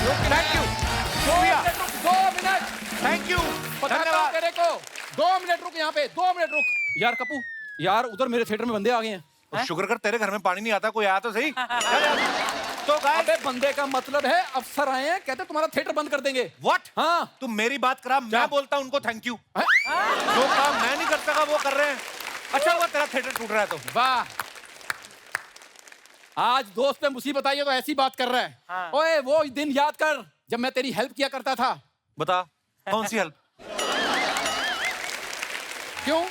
Thank you, शुक्रिया, 2 minute, thank you, बताता हूं धन्यवाद। तेरे को। 2 मिनट रुक यहाँ पे, 2 मिनट रुक। यार कपूर, यार उधर मेरे थिएटर में बंदे आ गए हैं। शुक्र कर तेरे घर में पानी नहीं आता, कोई आया तो सही। चल यार। तो गाइस, अबे बंदे का मतलब है अफसर आए हैं, कहते तुम्हारा थिएटर बंद कर देंगे। व्हाट? हाँ। तुम मेरी बात करा, क्या? मैं बोलता हूं उनको थैंक यू। हैं? जो काम मैं नहीं कर सका वो कर रहे हैं। अच्छा हुआ तेरा थिएटर टूट रहा है तो। वाह, आज दोस्त पे मुसीबत आई है तो ऐसी बात कर रहा है। हाँ। ओए वो दिन याद कर जब मैं तेरी हेल्प किया करता था। बता कौन सी हेल्प? क्यों?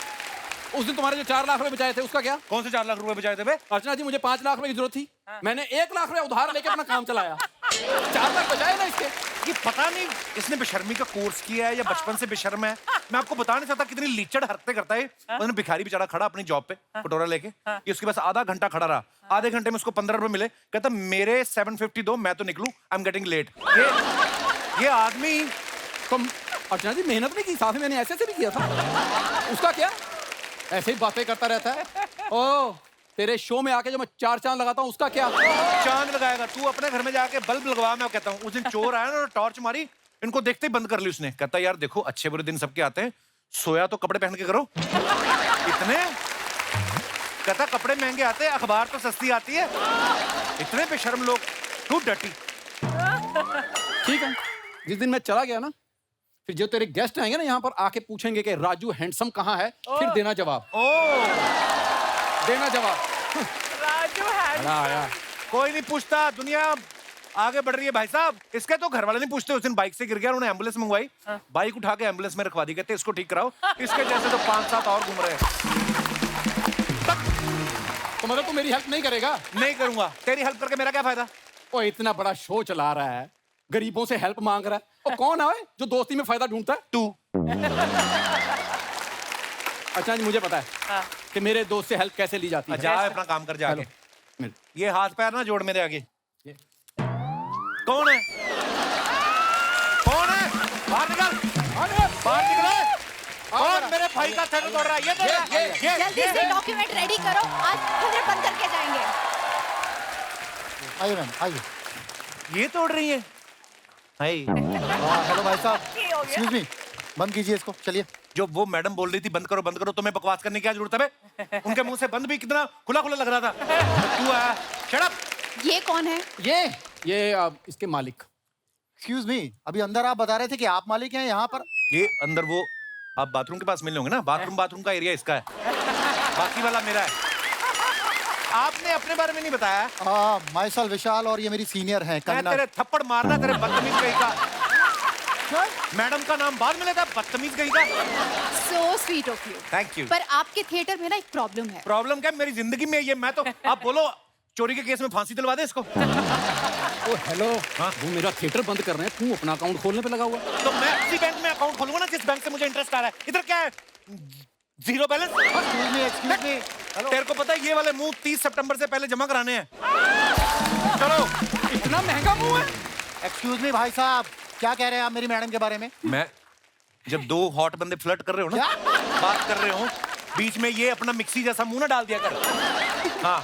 उस दिन तुम्हारे जो 4 लाख रुपए बचाए थे उसका क्या? कौन से 4 लाख रुपए बचाए थे बे? अर्चना जी मुझे 5 लाख रुपए की जरूरत थी। मैंने 1 लाख रुपए उधार लेके अपना काम चलाया। 4 लाख बचाए ना इसके। ये पता नहीं इसने बेशर्मी का कोर्स किया है या बचपन से बेशर्म है। मैं आपको बता नहीं सकता कितनी लीचड़ हरकतें करता है। उसने भिखारी बेचारा खड़ा अपनी जॉब पे कटोरा लेके, ये उसके पास आधा घंटा खड़ा रहा। आधे घंटे में उसको 15 रुपए मिले। कहता मेरे 750 दो, मैं तो निकलूं, आई एम गेटिंग लेट। ये आदमी तुम अर्चना जी मेहनत नहीं की, साथ में मैंने ऐसे भी किया था। उसका क्या? ऐसे ही बातें करता रहता है। ओ तेरे शो में आके जो मैं 4 चांद लगाता हूँ उसका क्या? चांद लगाएगा तू अपने घर में जाके बल्ब लगवा। मैं कहता हूँ उस दिन चोर आया ना, टॉर्च मारी, इनको देखते ही बंद कर ली उसने। कहता यार देखो अच्छे बुरे दिन सबके आते हैं, सोया तो कपड़े पहन के करो। इतने कहता कपड़े महंगे आते हैं, अखबार तो सस्ती आती है। इतने बेशर्म लोग, टू डटी। ठीक है, जिस दिन मैं चला गया ना, फिर जो तेरे गेस्ट आएंगे ना यहाँ पर आके पूछेंगे कि राजू हैंडसम कहाँ है, फिर देना जवाब। देना जवाब। राजू है। बड़ा आया। कोई नहीं पूछता, दुनिया आगे बढ़ रही है भाई साहब। इसके तो घर वाले नहीं पूछते। उस दिन बाइक से गिर गया, उन्होंने एम्बुलेंस मंगवाई, बाइक उठा के एम्बुलेंस में रखवा दी, कहते इसको ठीक कराओ। इसके जैसे तो 5-7 और घूम रहे हैं। तो मतलब तू मेरी हेल्प नहीं करेगा? नहीं करूंगा। तेरी हेल्प करके मेरा क्या फायदा? ओ इतना बड़ा शो चला रहा है, गरीबों से हेल्प मांग रहा है। और कौन है जो दोस्ती में फायदा ढूंढता है? तू। अच्छा जी मुझे पता है हाँ। कि मेरे दोस्त से हेल्प कैसे ली जाती है। जा अपना काम कर जाके। मिल। ये हाथ पैर ना जोड़ मेरे आगे। ये। कौन है? कौन है? बाहर निकल, बाहर निकलो। कौन मेरे भाई का थिएटर तोड़ रहा है? ये तोड़ रहा है। जल्दी से डॉक्यूमेंट रेडी करो, आज थिएटर बंद करके जाएंगे। आइए मैम आइए। ये तोड़ रही है। हाय। हेलो भाई साहब, ये हो गया। एक्सक्यूज मी, बंद कीजिए इसको, चलिए। जो वो मैडम बोल रही थी बंद करो बंद करो, तुम्हें बकवास करने की क्या जरूरत है बे? उनके मुंह से बंद भी कितना खुला खुला लग रहा था। तू आया, शट अप। ये कौन है? ये इसके मालिक। एक्सक्यूज मी, अभी अंदर आप बता रहे थे कि आप मालिक हैं यहाँ पर। ये अंदर वो आप बाथरूम के पास मिल होंगे ना, बाथरूम का एरिया इसका है, बाकी वाला मेरा है। आपने अपने बारे में नहीं बताया। माइसल विशाल और ये मेरी सीनियर हैं मैं कंगना। तेरे थप्पड़ मारना, तेरे बदतमीज कहीं का। मैडम का नाम बाद में लेता, बदतमीज कहीं का। So sweet of you. Thank you. पर आपके थिएटर में ना एक प्रॉब्लम है। प्रॉब्लम क्या मेरी जिंदगी में? ये मैं तो आप बोलो चोरी के केस में फांसी दिलवा दे इसको। ओ हेलो, हाँ? वो मेरा थिएटर बंद कर रहे हैं, तू अपना अकाउंट खोलने पे लगा हुआ। तो मैं उसी बैंक में अकाउंट खोलूंगा ना जिस बैंक से मुझे इंटरेस्ट आ रहा है। इधर क्या है? Zero balance. एक्सक्यूज मी, तेरे को पता है ये वाले मुंह 30 सितंबर से पहले जमा कराने हैं। चलो। इतना महंगा मुंह है? एक्सक्यूज मी भाई साहब, क्या कह रहे हैं आप मेरी मैडम के बारे में? मैं जब 2 हॉट बंदे फ्लर्ट कर रहे हो ना, बात कर रहे हो, बीच में ये अपना मिक्सी जैसा मुंह ना डाल दिया कर। हाँ,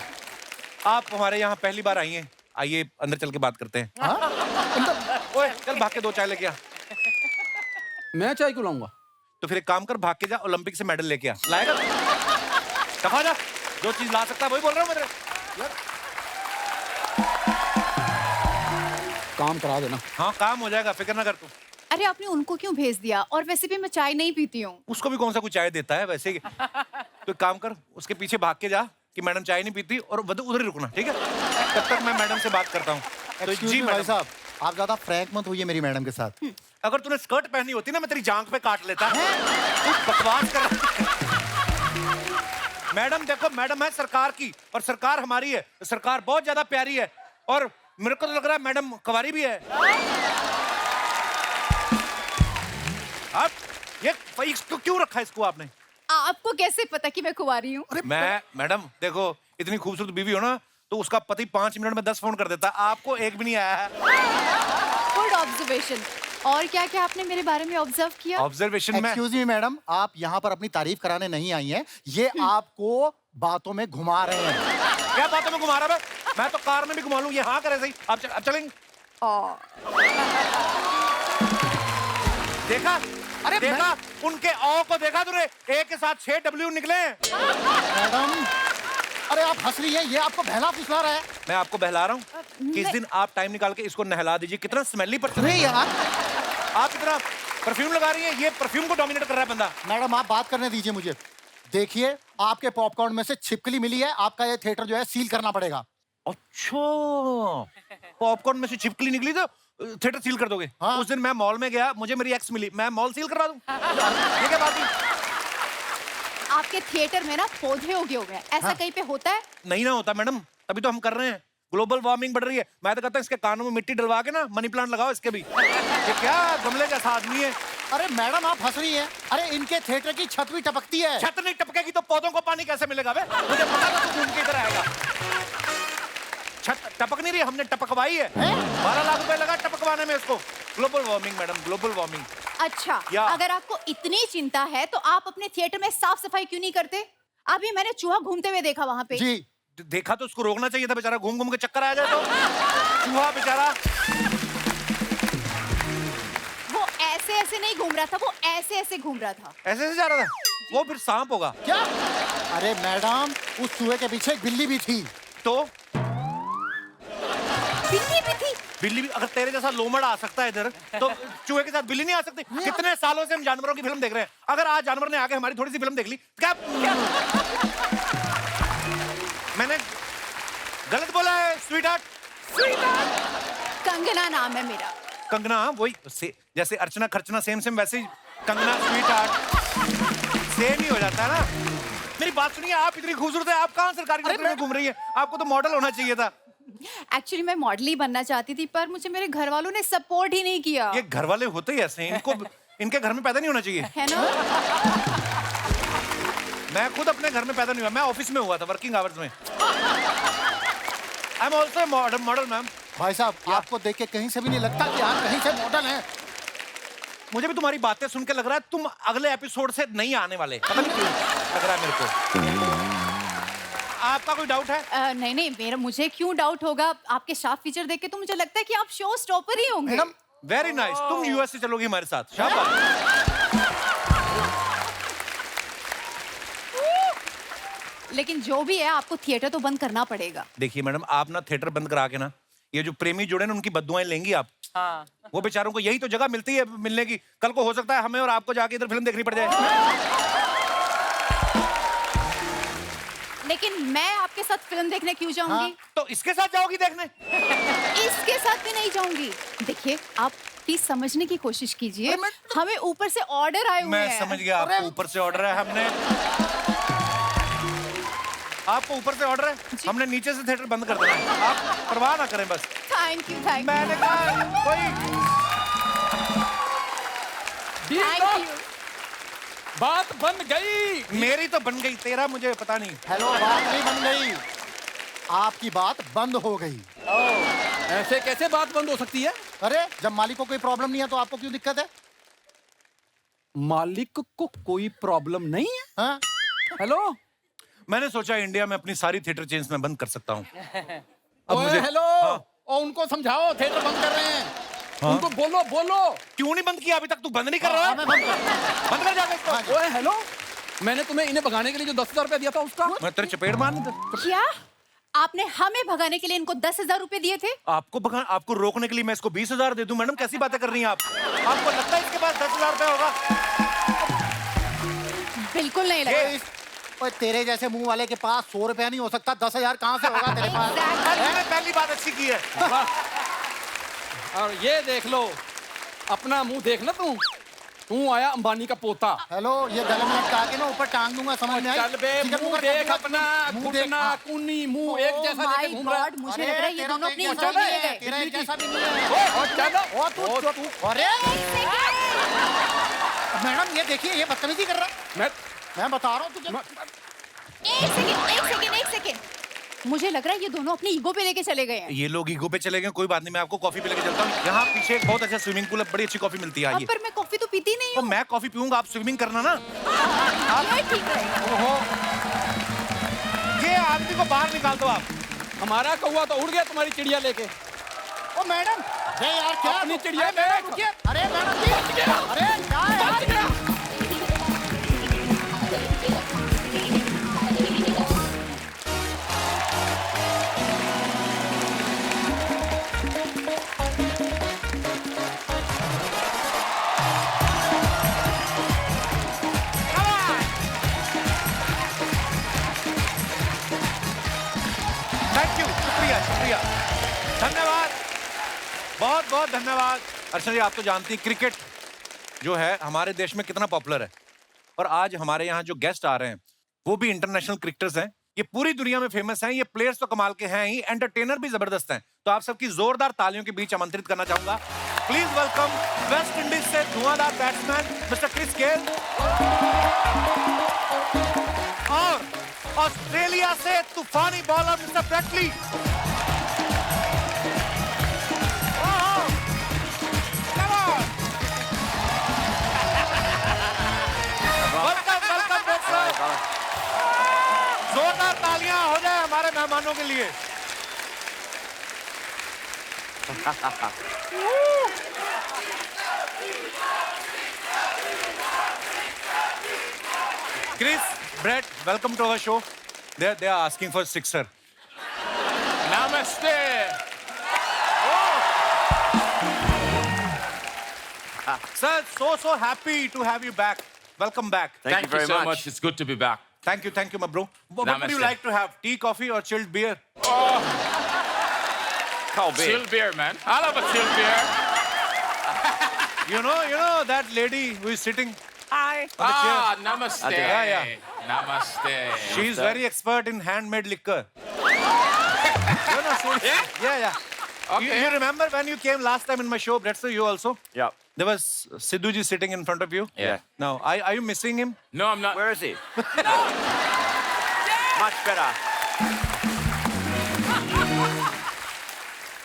आप हमारे यहाँ पहली बार आई हैं, आइए अंदर चल के बात करते हैं। ओए चल भाग के 2 चाय लेके आ। मैं चाय क्यों लाऊंगा? तो फिर एक काम कर, भाग के जा, ओलंपिक से मेडल लेके आ। लाएगा? दफा जा, जो चीज ला सकता है वही बोल रहा हूँ मैं तेरे। काम करा देना। हाँ काम हो जाएगा, फिक्र ना कर तू। अरे आपने उनको क्यों भेज दिया? और वैसे भी मैं चाय नहीं पीती हूँ। उसको भी कौन सा कुछ चाय देता है वैसे ही। तो एक काम कर, उसके पीछे भाग के जा कि मैडम चाय नहीं पीती, और उधर ही रुकना, ठीक है? तब तक मैं मैडम से बात करता हूँ। तो एक्सक्यूज मी भाई साहब, आप ज्यादा फ्रैंक मत होइए मेरी मैडम के साथ। अगर तूने स्कर्ट पहनी होती ना, मैं तेरी जांघ पे काट लेता। तू बकवास कर। मैडम देखो, मैडम है सरकार की और सरकार हमारी है। सरकार बहुत ज्यादा प्यारी है और मेरे को तो लग रहा है मैडम कुंवारी भी है। अब ये इसको क्यों रखा है इसको आपने? आपको कैसे पता कि मैं कुंवारी हूँ? मैं मैडम देखो, इतनी खूबसूरत बीवी हो ना तो उसका पति 5 मिनट में 10 फोन कर देता। आपको एक भी नहीं आया है। Good observation. और क्या क्या आपने मेरे बारे में ऑब्जर्व किया? ऑब्जर्वेशन में एक्सक्यूज मी मैडम, आप यहाँ पर अपनी तारीफ कराने नहीं आई हैं, ये आपको बातों में घुमा रहे हैं। क्या बातों में घुमा रहा है? मैं तो कार में भी घुमा लूं। ये हाँ करे सही। आप चलेंगे? देखा? अरे देखा? उनके औ को देखा तूने? ए के साथ 6 W निकले हैं। मैडम, अरे आप हंस रही है, ये आपको बहला फुसला रहा है। मैं आपको बहला रहा हूँ। किस दिन आप टाइम निकाल के इसको नहला दीजिए। कितना स्मेली पर्सन नहीं यार। आप इतना परफ्यूम लगा रही हैं, ये परफ्यूम को डोमिनेट कर रहा है बंदा। मैडम आप बात करने दीजिए मुझे। देखिए आपके पॉपकॉर्न में से छिपकली मिली है, आपका ये थिएटर जो है सील करना पड़ेगा। अच्छा, पॉपकॉर्न में से छिपकली निकली तो थिएटर सील कर दोगे? हाँ। उस दिन मैं मॉल में गया, मुझे मेरी एक्स मिली, मैं मॉल सील करवा दूं? ये क्या बात हुई? आपके थिएटर में ना पौधे उगे हुए हैं, ऐसा कहीं पे होता है? नहीं ना होता मैडम, तभी तो हम कर रहे हैं। ग्लोबल वार्मिंग बढ़ रही है। मैं तो कहता हूँ इसके कानों में मिट्टी डलवा के ना मनी प्लांट लगाओ इसके भी। ये क्या गमले जैसा आदमी है। अरे मैडम आप हंस रही हैं। अरे इनके थिएटर की छत भी टपकती है। छत नहीं टपकेगी तो पौधों को पानी कैसे मिलेगा बे? मुझे पता था तू घूम के इधर आएगा। छत टपक नहीं रही, हमने टपकवाई है। 12 लाख रुपए लगा टपकवाने में इसको। Global warming madam, global warming. अच्छा, या। अगर आपको इतनी चिंता है तो आप अपने थिएटर में साफ सफाई क्यों नहीं करते? अभी मैंने चूहा घूमते हुए देखा वहां पे। जी देखा तो उसको रोकना चाहिए था बेचारा, घूम घूम के चक्कर आ जाए तो। चूहा बेचारा वो ऐसे ऐसे नहीं घूम रहा था, वो ऐसे ऐसे घूम रहा था। ऐसे ऐसे जा रहा था। वो फिर सांप होगा क्या? अरे मैडम उस चूहे के पीछे एक बिल्ली भी थी। तो। बिल्ली भी थी? बिल्ली भी, अगर तेरे जैसा लोमड़ आ सकता है इधर तो चूहे के साथ बिल्ली नहीं आ सकती? कितने सालों से हम जानवरों की फिल्म देख रहे हैं, अगर आज जानवर ने आके हमारी थोड़ी सी फिल्म देख ली क्या? मैंने गलत बोला है? Sweet heart? कंगना नाम है मेरा। कंगना, वही जैसे अर्चना खर्चना सेम सेम, वैसे ही कंगना स्वीट हार्ट सेम ही हो जाता है ना। मेरी बात सुनिए, आप इतनी खूबसूरत है, आप कहाँ सरकारी नौकरी में घूम रही है? आपको तो मॉडल होना चाहिए था। एक्चुअली मैं मॉडल ही बनना चाहती थी, पर मुझे मेरे घर वालों ने सपोर्ट ही नहीं किया। ये घर वाले होते ही ऐसे हैं, इनको इनके घर में पैदा नहीं होना चाहिए। है ना? मैं खुद अपने घर में पैदा नहीं हुआ, मैं ऑफिस में हुआ था, वर्किंग आवर्स में। I am also model ma'am. भाई साहब आपको देख के कहीं से भी नहीं लगता कि आप कहीं से मॉडल हैं। मुझे भी तुम्हारी बातें सुन के लग रहा है तुम अगले एपिसोड से नहीं आने वाले, पता नहीं क्यों लग रहा है मेरे को। आपका कोई डाउट है? नहीं नहीं, मेरा मुझे क्यों डाउट होगा? आपके शार्प फीचर देख के तो मुझे लगता है कि आप शो स्टॉपर ही होंगे। मैडम वेरी नाइस, तुम यूएस से चलोगी हमारे साथ। शाबाश। लेकिन जो भी है, आपको थिएटर तो बंद करना पड़ेगा। देखिए मैडम, आप ना थिएटर बंद करा के ना, ये जो प्रेमी जुड़े ना उनकी बद्दुआएं लेंगी आप। हाँ। वो बेचारों को यही तो जगह मिलती है मिलने की। कल को हो सकता है हमें और आपको जाके इधर फिल्म देखनी पड़ जाए। लेकिन मैं आपके साथ फिल्म देखने क्यों जाऊंगी? तो इसके साथ जाओगी देखने? इसके साथ भी नहीं जाऊंगी। देखिए, आप प्लीज समझने की कोशिश कीजिए। हमें ऊपर से ऑर्डर आए हुए मैं हैं। समझ गया, आपको ऊपर से ऑर्डर है। आपको ऊपर से ऑर्डर है, हमने नीचे से थिएटर बंद कर देना है। आप परवाह ना करें बस। Thank you, thank you. मैंने कहा कोई थैंक यू। बात बन गई। मेरी तो बन गई, तेरा मुझे पता नहीं। हेलो, बात नहीं बन गई, आपकी बात बंद हो गई। ऐसे कैसे बात बंद हो सकती है? अरे जब मालिक को कोई प्रॉब्लम नहीं है तो आपको क्यों दिक्कत है? मालिक को कोई प्रॉब्लम नहीं है? हाँ? हेलो, मैंने सोचा इंडिया में अपनी सारी थिएटर चेन्स में बंद कर सकता हूँ। अब ओए, मुझे हेलो। और उनको समझाओ थिएटर बंद कर रहे हैं। उनको बोलो बोलो। क्यों नहीं बंद किया अभी तक? तू बंद नहीं कर रहा है? मैं बंद कर। बंद कर जाके इसको। ओए हेलो, मैंने तुम्हें इन्हें भगाने के लिए जो 10,000 रुपया दिया था उसका। मैं तेरे चपेट मारने था। क्या आपने हमें भगाने के लिए इनको 10,000 रुपए दिए थे? आपको रोकने के लिए मैं इसको 20,000 दे दूं? मैडम कैसी बातें कर रही हैं आप? आपको लगता है इसके पास 10,000 रुपया होगा? बिल्कुल नहीं लगा। ओए, तेरे जैसे मुंह वाले के पास 100 रुपया नहीं हो सकता, 10,000 कहाँ से होगा तेरे पास? मैंने पहली बात अच्छी की है। और ये देख लो, अपना मुंह देख ना तू आया अंबानी का पोता। हेलो, ये गले में लटका के ना ऊपर टांग दूंगा, समझ में आई? चल बे, ठीक है, मुंह मुकर देख कर अपना, मुंह देख, घुटना, हाँ। कुन्नी, मुंह एक जैसा माय लेके घूम रहा है। गॉड, मुझे लग रहा है ये दोनों अपनी तेरा इज्जत तो ले एक गए। तेरा एक जैसा भी नहीं है। ओ, चलो। ओ, तू अरे मैडम ये देखिए, ये बदतमीजी कर रहा है। मैं बता रहा हूँ तुझे। एक सेकंड। मुझे लग रहा है ये दोनों अपनी ईगो पे लेके चले गए हैं। ये लोग ईगो पे चले गए, कोई बात नहीं, मैं आपको कॉफी पे लेके चलता हूँ। यहाँ पीछे एक बहुत अच्छा स्विमिंग पूल है, बड़ी अच्छी कॉफी मिलती है। अब पर मैं कॉफी तो पीती नहीं तो हूँ। मैं कॉफी पीऊंगा, आप स्विमिंग करना ना। ये ठीक रहेगा। ओहो, ये आदमी को बाहर निकाल दो आप। हमारा कौवा तो उड़ गया तुम्हारी चिड़िया लेके। ओ मैडम, अरे यार क्या अपनी चिड़िया मैडम रुकिए। अरे मैडम जी अरे क्या है यार? थैंक यू, शुक्रिया शुक्रिया, धन्यवाद, बहुत बहुत धन्यवाद। अर्चना जी, आप तो जानती हैं क्रिकेट जो है हमारे देश में कितना पॉपुलर है, और आज हमारे यहाँ जो गेस्ट आ रहे हैं वो भी इंटरनेशनल क्रिकेटर्स हैं। ये पूरी दुनिया में फेमस हैं। ये प्लेयर्स तो कमाल के हैं ही, एंटरटेनर भी जबरदस्त हैं। तो आप सबकी जोरदार तालियों के बीच आमंत्रित करना चाहूंगा। प्लीज वेलकम वेस्ट इंडीज से धुआंधार बैट्समैन मिस्टर क्रिस गेल, और ऑस्ट्रेलिया से तूफानी bowler mister Brett Lee. Welcome welcome welcome. जोरदार तालियां हो जाए हमारे मेहमानों के लिए। Chris, Brett, welcome to our show. They are asking for sixer. Namaste. Sir, so happy to have you back. Welcome back. Thank you very so much. It's good to be back. Thank you, my bro. What would you Namaste. like to have? Tea, coffee, or chilled beer? Cold beer. Chill beer, man. I love a chill beer. You know that lady who is sitting Hi. on the chair? Namaste. Yeah. Namaste. She's very expert in handmade liquor. Yeah. Okay. You remember when you came last time in my show, Brett, sir, you also? Yeah. There was Sidhuji sitting in front of you. Yeah. Now, are you missing him? No, I'm not. Where is he? Much better.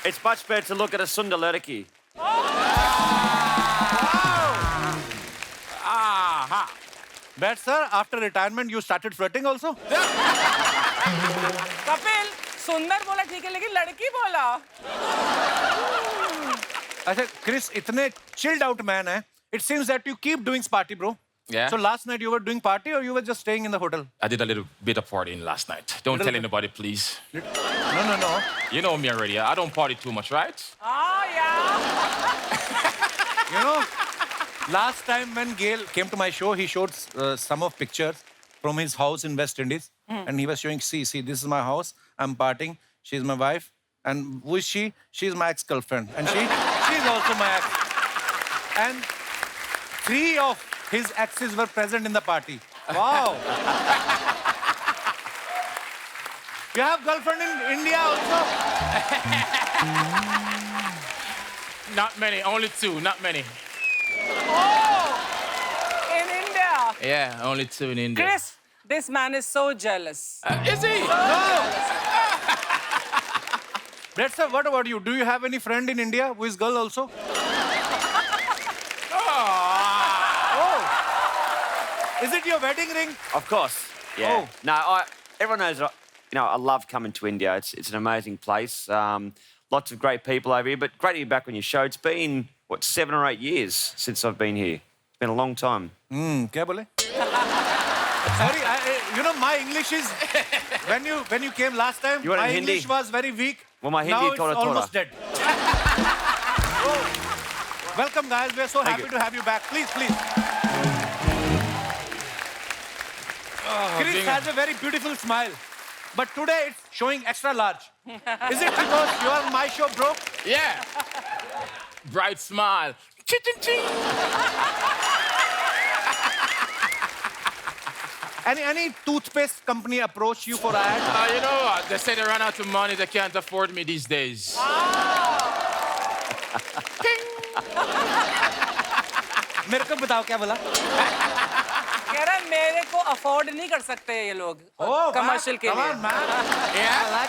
It's much better to look at a Sundar Lerki. Aha. Brett, sir, after retirement, you started flirting also? Kapil सुंदर बोला ठीक है लेकिन लड़की बोला। अच्छा, Chris, इतने chilled out man है. It seems that you keep doing party, bro. Yeah. So last night you were doing party or you were just staying in the hotel? I did a little bit of partying last night. Don't tell anybody, please. No. You know me already. I don't party too much, right? हाँ यार। You know, last time when Gail came to my show, he showed some of pictures from his house in West Indies. And he was showing, see, this is my house. I'm partying. She's my wife. And who is she? She's my ex-girlfriend. And she's also my ex. And 3 of his exes were present in the party. Wow. You have girlfriend in India also? Not many. Only 2. Not many. In India. Yeah, only 2 in India. Chris, this man is so jealous. Is he? Brett sir, what about you? Do you have any friend in India who is girl also? Is it your wedding ring? Of course. Yeah. Oh. No, everyone knows. I love coming to India. It's an amazing place. Lots of great people over here. But great to be back on your show. It's been 7 or 8 years since I've been here. It's been a long time. क्या बोले? Sorry, my English is when you came last time. You want My in Hindi? English was very weak. Well, my Hindi now it's thoda. almost dead. Welcome, guys. We're so happy to have you back. Please. Chris has a very beautiful smile, but today it's showing extra large. Is it because you are on my show, bro? Yeah. Bright smile. Ching. Any toothpaste company approach you for ad? You know what? They say they run out of money. They can't afford me these days. मेरे को बताओ क्या बोला? कह रहा है मेरे को अफोर्ड नहीं कर सकते ये लोग कमर्शियल के लिए। Yeah.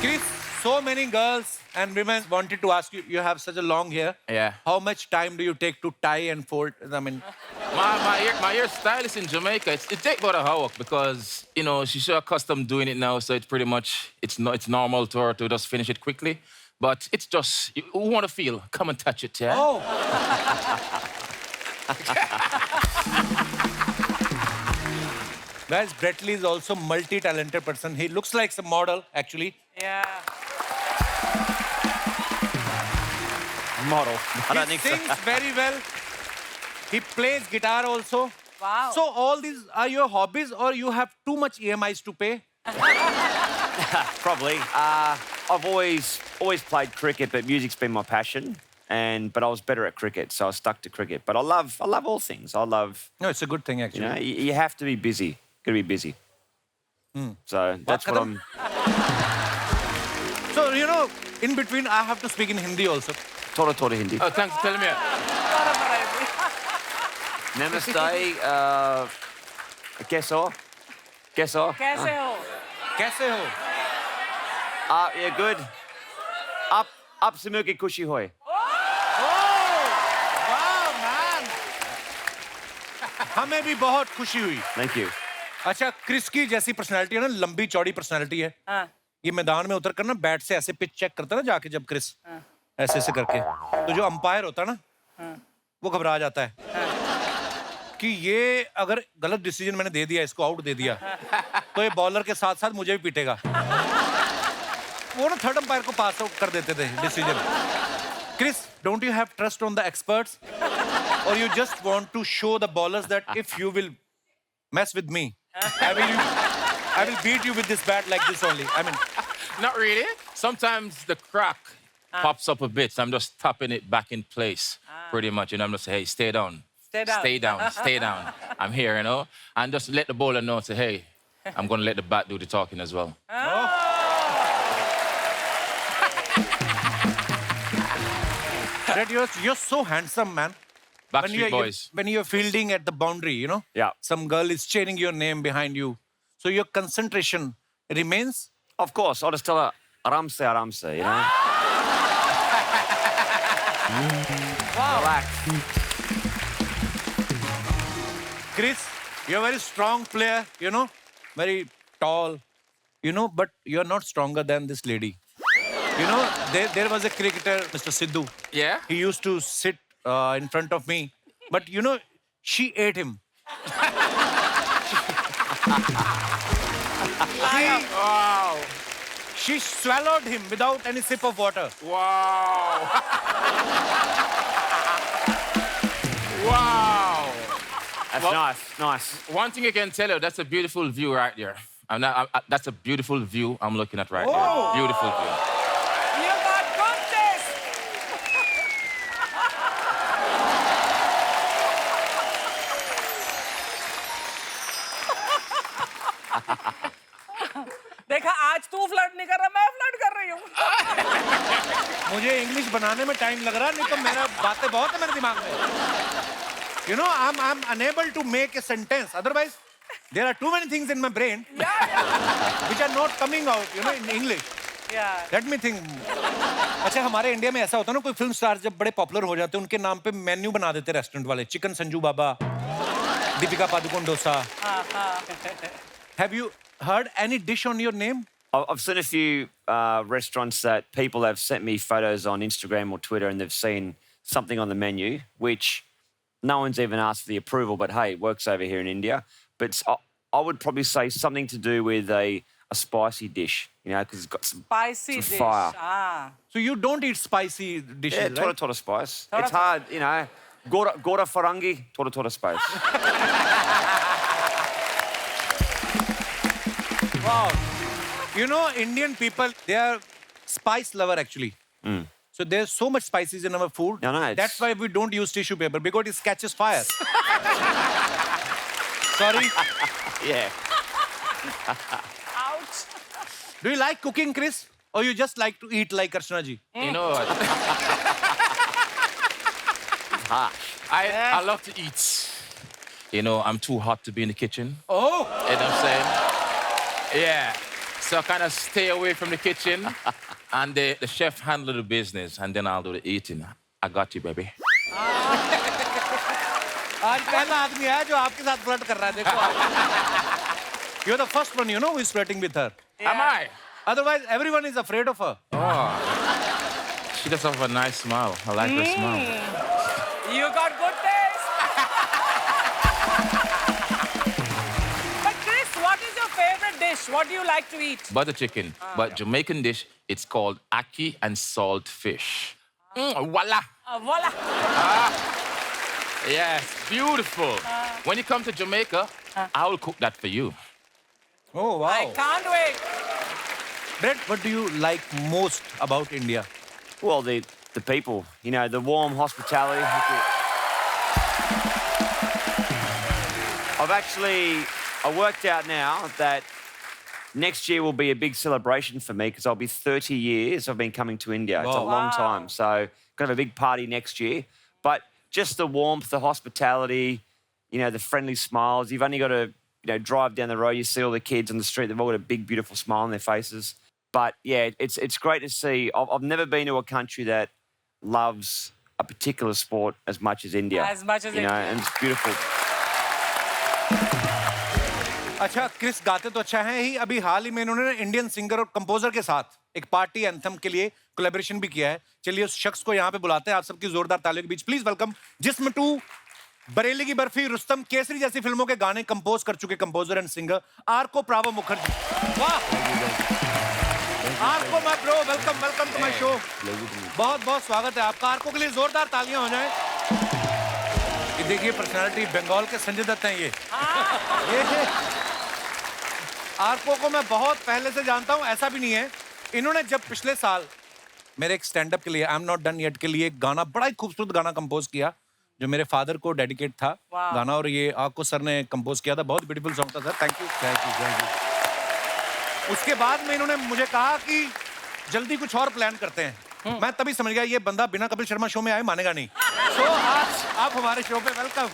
Chris, so many girls and women wanted to ask you. You have such a long hair. Yeah. How much time do you take to tie and fold? I mean, My hairstylist in Jamaica, it takes about an hour because, you know, she's so accustomed doing it now, so it's pretty much, it's normal to her to just finish it quickly. But it's just, you want to feel, come and touch it, yeah? Oh. Guys, Brett Lee is also multi-talented person. He looks like some model, actually. Yeah. Model. I don't He think sings so. very well. He plays guitar also. Wow. So all these are your hobbies or you have too much EMIs to pay? Probably. I've always played cricket, but music's been my passion. But I was better at cricket, so I stuck to cricket. But I love all things. I love, No, it's a good thing, you actually. know, you have to be busy. Got to be busy. So that's what I'm. So, you know, in between, I have to speak in Hindi also. Thoda Hindi. Oh, thanks for telling me. Namaste. Keso. कैसे हो? Kaise ho? Yeah, good. Up se milke khushi hoy. Wow, man! हमें भी बहुत खुशी हुई. Thank you. अच्छा, Chris की जैसी पर्सनालिटी है ना, लंबी चौड़ी पर्सनालिटी है. हाँ. ये मैदान में उतर कर ना बैट से ऐसे पिच चेक करता है ना जाके जब क्रिस ऐसे ऐसे करके तो जो अंपायर होता है ना वो घबरा जाता है कि ये अगर गलत डिसीजन मैंने दे दिया, इसको आउट दे दिया, तो ये बॉलर के साथ साथ मुझे भी पीटेगा. वो ना थर्ड अंपायर को पास आउट कर देते थे decision. Chris, don't you have trust on the experts और you just want to show the bowlers that if you will mess with me, I will beat you with this bat like this only. I mean, Not really. Sometimes the crack pops up a bit, so I'm just tapping it back in place, pretty much. And I'm just saying, hey, stay down. Stay down. Stay down. Stay down. I'm here, you know? And just let the bowler know, say, hey, I'm going to let the bat do the talking as well. Fred, you're so handsome, man. Backstreet Boys. When you're fielding at the boundary, you know, Yeah. some girl is cheering your name behind you. So your concentration remains. Of course, I'll just tell her, aramse, you know? Relax. Chris, you're a very strong player, you know, very tall, you know, but you're not stronger than this lady. You know, there was a cricketer, Mr. Sidhu. Yeah? He used to sit in front of me, but you know, she ate him. Wow. She swallowed him without any sip of water. Wow. Wow. That's Well- nice. One thing I can tell you, that's a beautiful view right there. That's a beautiful view I'm looking at right here. Beautiful view. You got goodness. देखा आज तू flirt नहीं कर रहा, मैं flirt कर रही हूँ. मुझे इंग्लिश बनाने में टाइम लग रहा है, नहीं तो मेरा बातें बहुत है मेरे दिमाग में. You know, I'm unable to make a sentence. Otherwise, there are too many things in my brain which are not coming out, you know, in English. Yeah. Let me think. अच्छा, हमारे इंडिया में ऐसा होता है ना, कोई film star जब बड़े पॉपुलर हो जाते हैं, उनके नाम पे मेन्यू बना देते रेस्टोरेंट वाले. Chicken Sanju Baba, Deepika Padukone dosa. Have you heard any dish on your name? I've seen a few restaurants that people have sent me photos on Instagram or Twitter and they've seen something on the menu, which no one's even asked for the approval, but hey, it works over here in India. But I would probably say something to do with a spicy dish, you know, because it's got some Spicy Some dish. fire. Ah. So you don't eat spicy dishes, yeah, right? toda spice. Toda It's hard, you know. Gora farangi, toda spice. Wow. You know, Indian people, they are spice lover actually. So there's so much spices in our food. No, it's- That's why we don't use tissue paper, because it catches fire. Sorry. Yeah. Ouch. Do you like cooking, Chris? Or you just like to eat like Archana ji? You know what? I love to eat. You know, I'm too hot to be in the kitchen. Oh. You know what I'm saying? Yeah. So I kind of stay away from the kitchen and the chef handle the business and then I'll do the eating. I got you, baby. आज पहला आदमी है जो आपके साथ flirt कर रहा है, देखो आप। You're the first one, you know, who is flirting with her. Am I? Otherwise, everyone is afraid of her. She does have a nice smile. I like her smile. You got good taste. But Chris, what is your favorite dish? What do you like to eat? Butter chicken. But Jamaican dish, it's called ackee and salt fish. Voila. Voila. Yes, beautiful. When you come to Jamaica, I will cook that for you. Oh, wow. I can't wait. Brett, what do you like most about India? Well, the people, you know, the warm hospitality. I worked out now that next year will be a big celebration for me because I'll be 30 years I've been coming to India. It's a Wow. long time. So, got a big party next year. But just the warmth, the hospitality, you know, the friendly smiles. You've only got to, you know, drive down the road, you see all the kids on the street, they've all got a big, beautiful smile on their faces. But yeah, it's great to see. I've never been to a country that loves a particular sport as much as India. As much as you know, India. and it's beautiful. अच्छा, Chris गाते तो अच्छा है ही। अभी हाल ही में इन्होंने Indian singer और composer के साथ एक पार्टी एंथम के लिए कोलैबोरेशन भी किया है। चलिए उस शख्स को यहाँ पे बुलाते हैं आप सबकी जोरदार तालियों के बीच। प्लीज वेलकम जिस्म टू, बरेली की बर्फी, रुस्तम, केसरी जैसी फिल्मों के गाने कंपोज कर चुके composer and singer Arko Pravo Mukherjee. वाह Arko my bro, welcome welcome to my show. बहुत बहुत स्वागत है आपका। आर्को के लिए जोरदार तालियां हो जाएं। ये देखिए पर्सनालिटी बंगाल के संजय दत्त हैं ये आर्को को मैं बहुत पहले से जानता हूं, ऐसा भी नहीं है। इन्होंने जब पिछले साल मेरे एक स्टैंड अप के लिए, I am not done yet के लिए, एक गाना, बड़ा ही खूबसूरत गाना कंपोज किया जो मेरे फादर को डेडिकेट था गाना, और ये आर्को सर ने कंपोज किया था। बहुत ब्यूटीफुल सॉन्ग था सर, थैंक यू। उसके बाद में इन्होंने मुझे कहा कि जल्दी कुछ और प्लान करते हैं। मैं तभी समझ गया ये बंदा बिना कपिल शर्मा शो में आए मानेगा नहीं। तो आज आप हमारे शो पे वेलकम।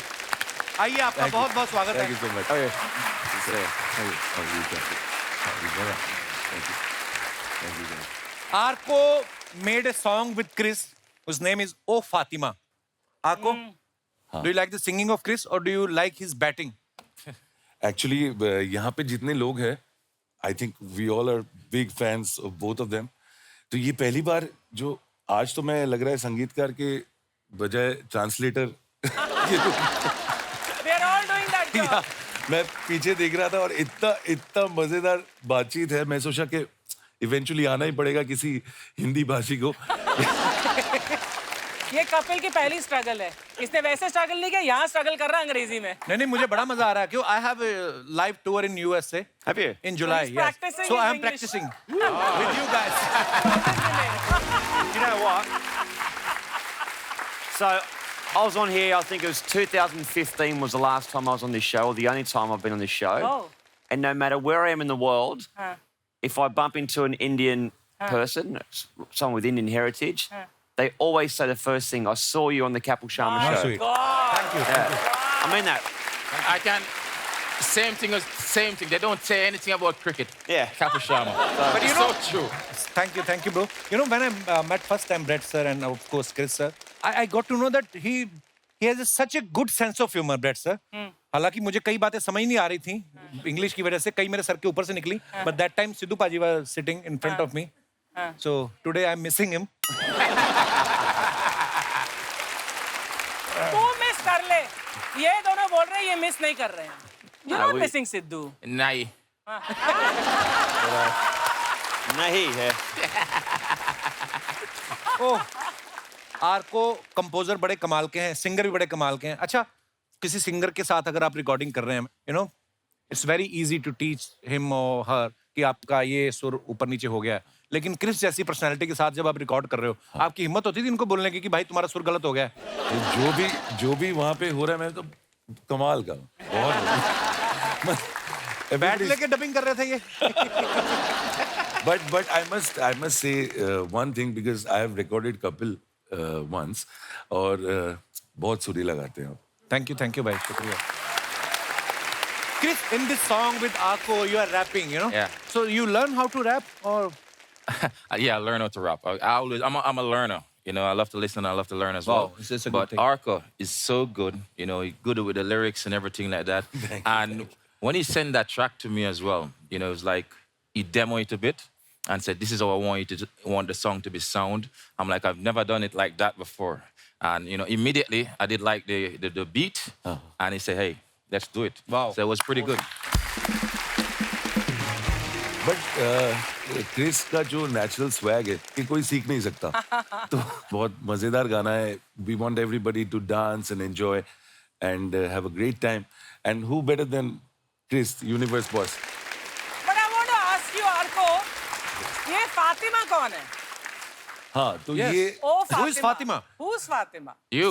आइए, आपका बहुत बहुत स्वागत है। Arco made a song with Chris whose name is Oh Fatima. Arco, do you like the singing of Chris or do you like his batting? Actually, यहाँ पे जितने लोग हैं, I think we all are big fans of both of them. तो ये पहली बार जो आज तो मैं लग रहा है संगीतकार के बजाय translator We are all doing that job. मैं पीछे देख रहा था और इतना मजेदार बातचीत है। मैं सोचा कि इवेंचुअली आना ही पड़ेगा किसी हिंदी भाषी को। ये कपिल की पहली स्ट्रगल है। इसने वैसे स्ट्रगल नहीं किया, यहाँ स्ट्रगल कर रहा है अंग्रेजी में। नहीं, मुझे बड़ा मजा आ रहा है क्यों I have a live tour in USA. Have you? In July, he's yes. practicing So his I am English. practicing with you guys. You know what? So I was on here, I think it was 2015 was the last time I was on this show, or the only time I've been on this show. Oh. And no matter where I am in the world, if I bump into an Indian person, someone with Indian heritage, they always say the first thing, I saw you on the Kapil Sharma show. Sweet. Thank you. Yeah. I mean that. I can. Same thing. They don't say anything about cricket. Yeah. Kapil Sharma. But you it's know- so true. Thank you, bro. You know, when I met first time Brett sir and of course Chris sir, I got to know that he has such a good sense of humor, Brett sir. हालांकि मुझे कई बातें समझ नहीं आ रही थी English की वजह से, कई मेरे सर के ऊपर से निकली, but that time Sidhu paaji was sitting in front of me, so today I'm missing him. तू मिस कर ले। ये दोनों बोल रहे हैं ये मिस नहीं कर रहे हैं। You're not we- missing Sidhu. Nahi. Nahi hai. Oh, Arko composer बड़े कमाल के हैं, सिंगर भी बड़े कमाल के हैं। अच्छा, किसी सिंगर के साथ अगर आप रिकॉर्डिंग कर रहे हैं, you know, it's very easy to teach him और हर कि आपका ये सुर ऊपर नीचे हो गया है। लेकिन क्रिस जैसी पर्सनालिटी के साथ जब आप रिकॉर्ड कर रहे हो, आपकी हिम्मत होती थी इनको बोलने की कि भाई तुम्हारा सुर गलत हो गया है? जो भी वहाँ पे हो रहा है, मैं तो कमाल का बहुत बैट लेके डबिंग कर रहे थे ये। but I must say one thing because I have recorded Kapil once और बहुत सुरीला गाते हैं आप। थैंक यू भाई, शुक्रिया। Chris, in this song with Arco, you are rapping, you know? Yeah. So you learn how to rap or? Yeah, I learn how to rap. I'm a learner. You know, I love to listen. I love to learn as Wow, well. it's a good But thing. Arco is so good. You know, he's good with the lyrics and everything like that. And when he sent that track to me as well, you know, it's like he demoed it a bit and said, "This is how I want the song to be sound." I'm like, I've never done it like that before. And you know, immediately I did like the beat, and he said, "Hey, let's do it." Wow. So it was pretty good. But Chris का जो natural swag है ये कोई सीख नहीं सकता तो बहुत मजेदार गाना है we want everybody to dance and enjoy and have a great time and who better than Chris universe boss But I want to ask you, Arko, ये फातिमा कौन है? हाँ तो Yes. ये Oh, Who is Fatima? Who's Fatima? You.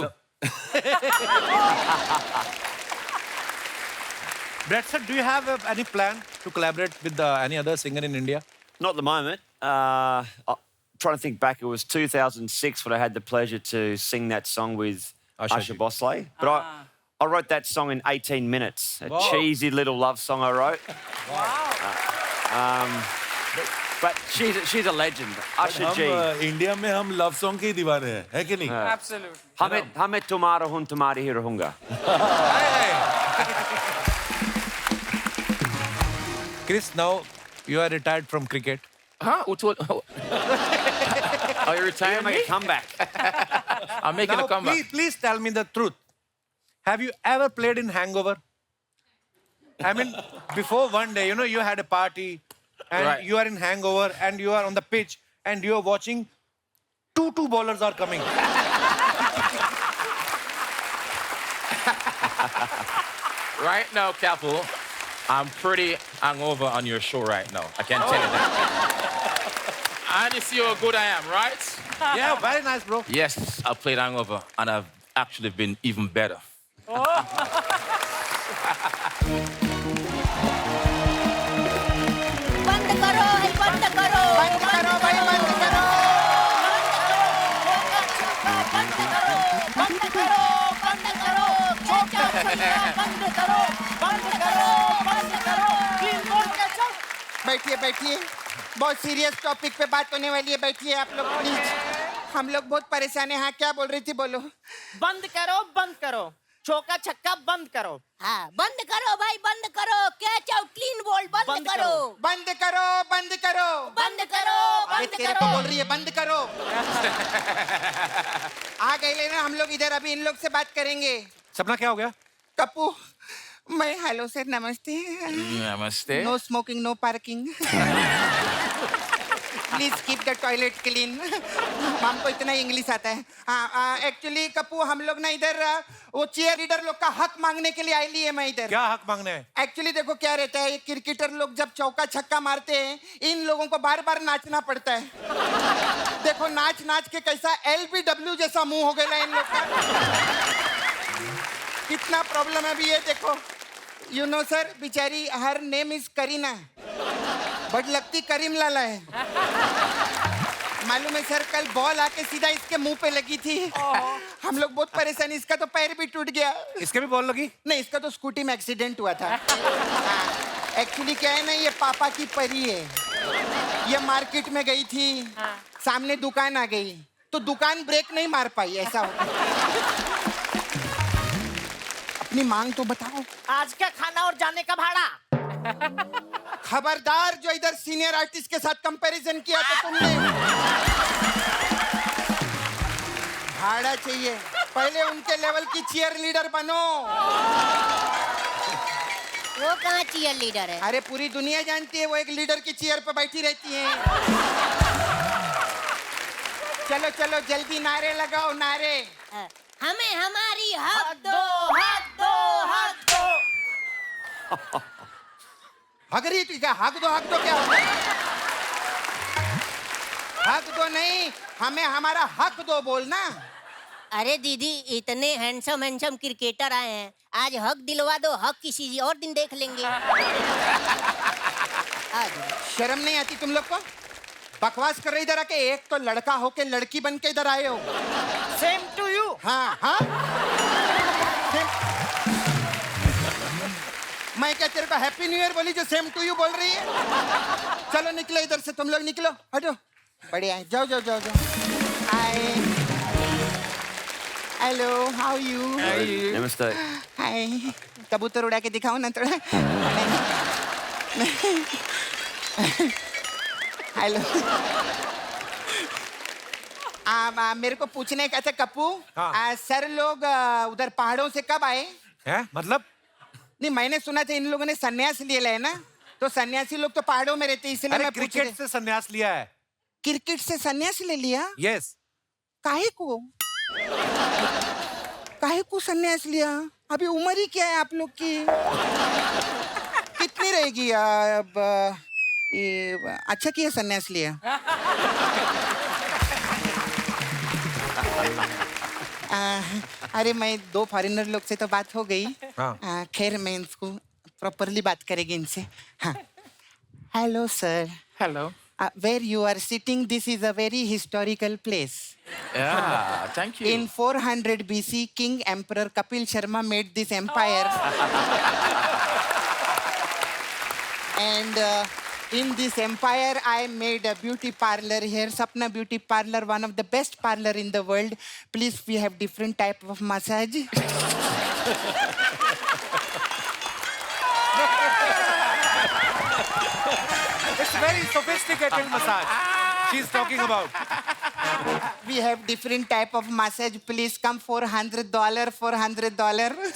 Brad sir, do you have any plan to collaborate with any other singer in India? Not at the moment. I'm trying to think back. It was 2006 when I had the pleasure to sing that song with Asha Asha ji. Bosley. But I wrote that song in 18 minutes. A Wow. cheesy little love song I wrote. Wow. But she's a legend. Asha हम G. India में हम love song के ही दीवाने हैं है कि नहीं Absolutely. Hame tomorrow hun tomorrow here hunga. Chris, now you are retired from cricket. Huh? Who told? Are you retiring me? Make a comeback. I'm making Now, a comeback. please tell me the truth. Have you ever played in Hangover? I mean, before one day, you know, you had a party and Right. you are in Hangover and you are on the pitch and you are watching two bowlers are coming. Right now, Capo, I'm pretty hungover on your show right now. I can tell you that. And you see how good I am, right? Yeah, very nice, bro. Yes, I played hungover, and I've actually been even better. बंद करो है बंद करो बंद करो भाई बंद करो बंद करो बंद करो बंद करो बंद करो बंद करो बंद करो क्लीन बोर्ड कैचो बैठिए बैठिए बहुत सीरियस टॉपिक पे बात होने वाली है बैठिए आप लोग प्लीज हम लोग बहुत परेशान हैं हाँ क्या बोल रही थी बोलो बंद करो चौका छक्का बंद करो हाँ बंद करो भाई बंद करो कैच आउट क्लीन बोल्ड बंद बंद करो बंद करो बंद करो बंद करो अरे बंद तेरे करो को बोल रही है बंद करो आ गए लेना हम लोग इधर अभी इन लोग से बात करेंगे सपना क्या हो गया? कप्पू मैं हेलो सर नमस्ते Namaste. No smoking no parking please keep the toilet clean हमको इतना इंग्लिश आता है हाँ एक्चुअली कप्पू हम लोग ना इधर वो चीयर लीडर लोग का हक मांगने के लिए आई ली है मैं इधर क्या हक मांगना है? एक्चुअली देखो क्या रहता है ये क्रिकेटर लोग जब चौका छक्का मारते हैं इन लोगों को बार बार नाचना पड़ता है देखो नाच नाच के कैसा LBW जैसा मुंह हो गया इन लोग का कितना प्रॉब्लम है अभी ये देखो यू नो सर बेचारी her name is Kareena but लगती करीम लाला है मालूम है सर कल बॉल आके सीधा इसके मुंह पे लगी थी हम लोग बहुत परेशान इसका तो पैर भी टूट गया इसके भी बॉल लगी? नहीं इसका तो स्कूटी में एक्सीडेंट हुआ था एक्चुअली क्या है ना ये पापा की परी है ये मार्केट में गई थी सामने दुकान आ गई तो दुकान ब्रेक नहीं मार पाई ऐसा अपनी मांग तो बताओ आज का खाना और जाने का भाड़ा खबरदार जो इधर सीनियर आर्टिस्ट के साथ कंपैरिजन किया तो तुमने भाड़ा चाहिए पहले उनके लेवल की चीयर लीडर बनो वो कहाँ चीयर लीडर है? अरे पूरी दुनिया जानती है वो एक लीडर की चेयर पर बैठी रहती है चलो चलो जल्दी नारे लगाओ नारे हमें हमारी हक दो हक दो हक दो हक रही थी क्या हक दो क्या होता है हक दो नहीं हमें हमारा हक दो बोलना अरे दीदी इतने हैंडसम क्रिकेटर आए हैं आज हक दिलवा दो हक किसी और दिन देख लेंगे शर्म नहीं आती तुम लोग को बकवास कर रहे इधर आके एक तो लड़का हो के लड़की बन के इधर आए हो सेम टू यू हाँ हाँ मैं क्या तेरे को हैप्पी न्यू ईयर बोली जो सेम टू यू बोल रही है चलो निकलो इधर से तुम लोग निकलो हटो बढ़िया जाओ जाओ जाओ जाओ आए हेलो हाउ यू Namaste. हाय कबूतर उड़ा के दिखाओ ना थोड़ा हेलो मेरे को पूछने का था कप्पू हाँ। सर लोग उधर पहाड़ों से कब आए हैं मतलब नहीं मैंने सुना था इन लोगों ने सन्यास लिया है ना तो सन्यासी लोग तो पहाड़ों में रहते हैं इसलिए अरे मैं पूछ क्रिकेट से संन्यास लिया है क्रिकेट से सन्यास ले लिया यस काहे को सन्यास लिया अभी उम्र ही क्या है आप लोग की कितनी रहेगी अब ये अच्छा किया सन्यास लिया अरे मैं 2 फॉरेनर लोग से तो बात हो गई हाँ। खैर मैं इसको प्रॉपरली बात करेंगे इनसे हाँ hello sir Hello. where you are sitting this is a very historical place Yeah, thank you. in 400 BC King Emperor Kapil Sharma made this empire and in this empire I made a beauty parlor here Sapna Beauty Parlor one of the best parlor in the world please we have different type of massage It's very sophisticated massage she's talking about. we have different type of massage please come $400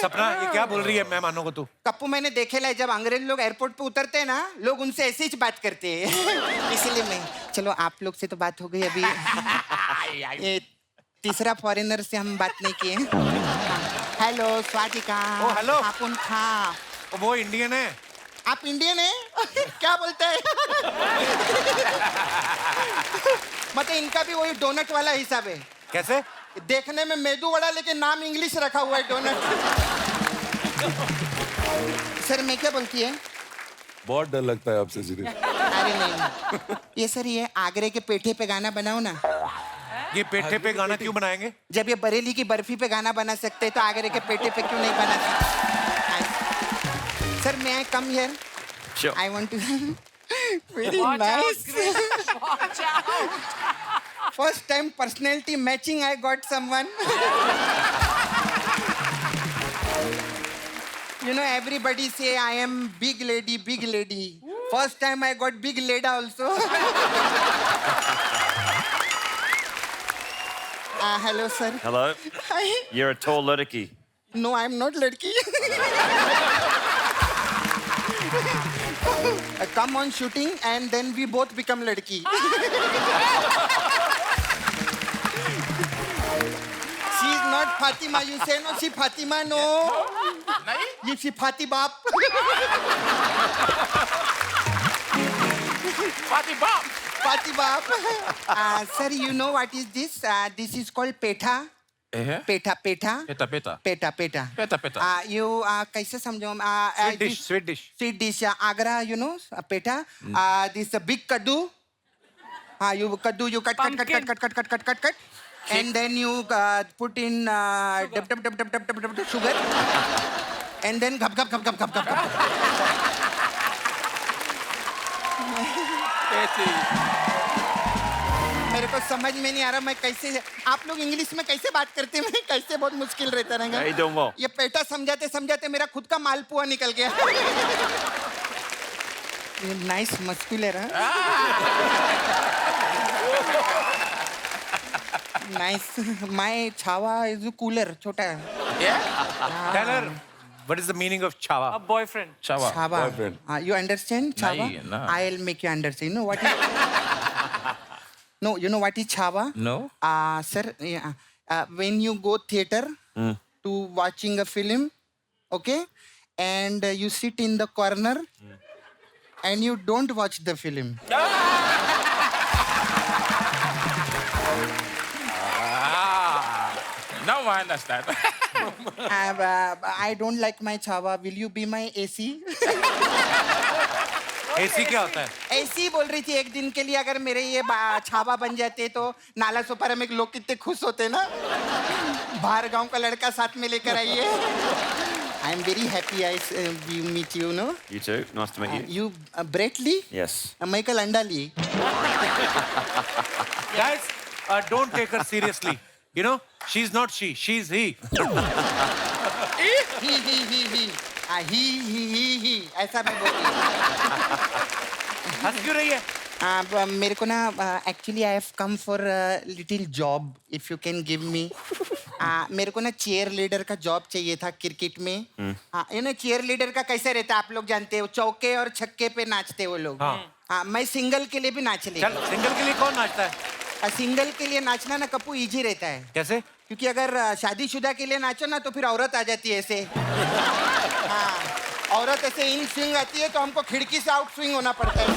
सपना ये क्या बोल रही है मेहमानों को तू कप्पू मैंने देखेला है जब अंग्रेज लोग एयरपोर्ट पे उतरते हैं ना लोग उनसे ऐसे ही बात करते हैं इसलिए मैं चलो आप लोग से तो बात हो गई अभी ये तीसरा फॉरेनर से हम बात नहीं किए हेलो स्वातिका ओ, हेलो। आप उन खा वो इंडियन है आप इंडियन है क्या बोलते हैं मतलब इनका भी वही डोनट वाला हिसाब है कैसे देखने में मेदू वड़ा लेकिन नाम इंग्लिश रखा हुआ है डोनट सर मैं क्या बोलती है बहुत डर लगता है आपसे सीरियस अरे नहीं ये सर ये आगरे के पेठे पे गाना बनाओ ना ये पेठे पे गाना क्यों बनाएंगे जब ये बरेली की बर्फी पे गाना बना सकते हैं तो आगरे के पेठे पे क्यों नहीं बना सकते सर मैं I come here Sure. I want to very Watch out, nice Chris. Watch out. First time personality matching I got someone You know, everybody say I am big lady, big lady. First time I got big leda also. Hello, sir. Hello. Hi. You're a tall ladaki. No, I'm not ladki. Come on shooting and then we both become ladki. She's not Fatima. You say no, she Fatima, no. You see Fati Bap. Party bomb. Fati Bap. Sir, you know what is this? This is called petha. Petha, petha. Peta, peta. Peta, peta. Peta, peta. You कैसे समझो? Sweet dish Sweet dish. Agra, you know, petha. This big kaddu. You kaddu, you cut, and then you put in sugar, and then gap. मेरे को समझ में नहीं आ रहा मैं कैसे आप लोग इंग्लिश में कैसे बात करते हैं मैं कैसे बहुत मुश्किल रहता रहेगा How you doing well? ये पेटा समझाते समझाते मेरा खुद का मालपुआ निकल गया ये नाइस मस्कुलर है nice my chawa is cooler छोटा है tell her what is the meaning of chawa A boyfriend. Chawa. Chawa Boyfriend. you understand chawa Nahi, no. I'll make you understand you know what is no you know what is chawa No. sir when you go theater to watching a film okay and you sit in the corner and you don't watch the film Now I understand. I don't like my chawa will you be my AC AC क्या होता है ऐसी बोल रही थी एक दिन के लिए अगर मेरे ये छावा बन जाते तो नाला सोपारा में लोग कितने खुश होते ना बाहर गांव का लड़का साथ में लेकर आइए I am very happy I meet you no You too. Nice to meet you. You Brett Lee Yes. मैं कल अंडा ली guys don't take her seriously You know, she's not she, she's he. ही ही ऐसा मैं बोलती हूँ। हंस क्यों रही है? मेरे को ना actually I have come for little job if you can give me. मेरे को ना चेयर लीडर का जॉब चाहिए था क्रिकेट में। यू नो चेयर लीडर का कैसे रहता है आप लोग जानते हो, चौके और छक्के पे नाचते वो लोग। हाँ, मैं सिंगल के लिए भी नाच ले। चल, सिंगल के लिए कौन नाचता है? सिंगल के लिए नाचना ना कपूर इजी रहता है। कैसे? क्योंकि अगर शादीशुदा के लिए नाचो ना तो फिर औरत आ जाती है ऐसे। हाँ, औरत ऐसे इन स्विंग आती है तो हमको खिड़की से आउट स्विंग होना पड़ता है।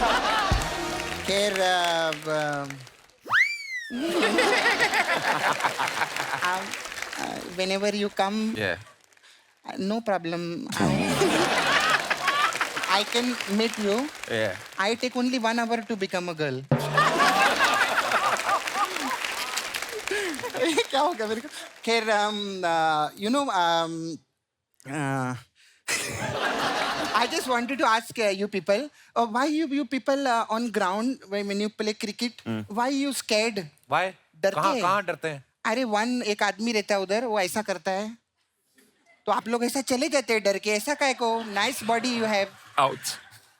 खैर whenever you come, Yeah. no problem. I can meet you. Yeah. I take only 1 hour to become a girl. क्या हो गया मेरे को? खैर you know I just wanted to ask you people why you people on ground when you play cricket why you scared? Why? डरते हैं? कहाँ डरते हैं? अरे एक आदमी रहता है उधर, वो ऐसा करता है तो आप लोग ऐसा चले जाते हैं डर के, ऐसा काहे को? Nice body you have. Out.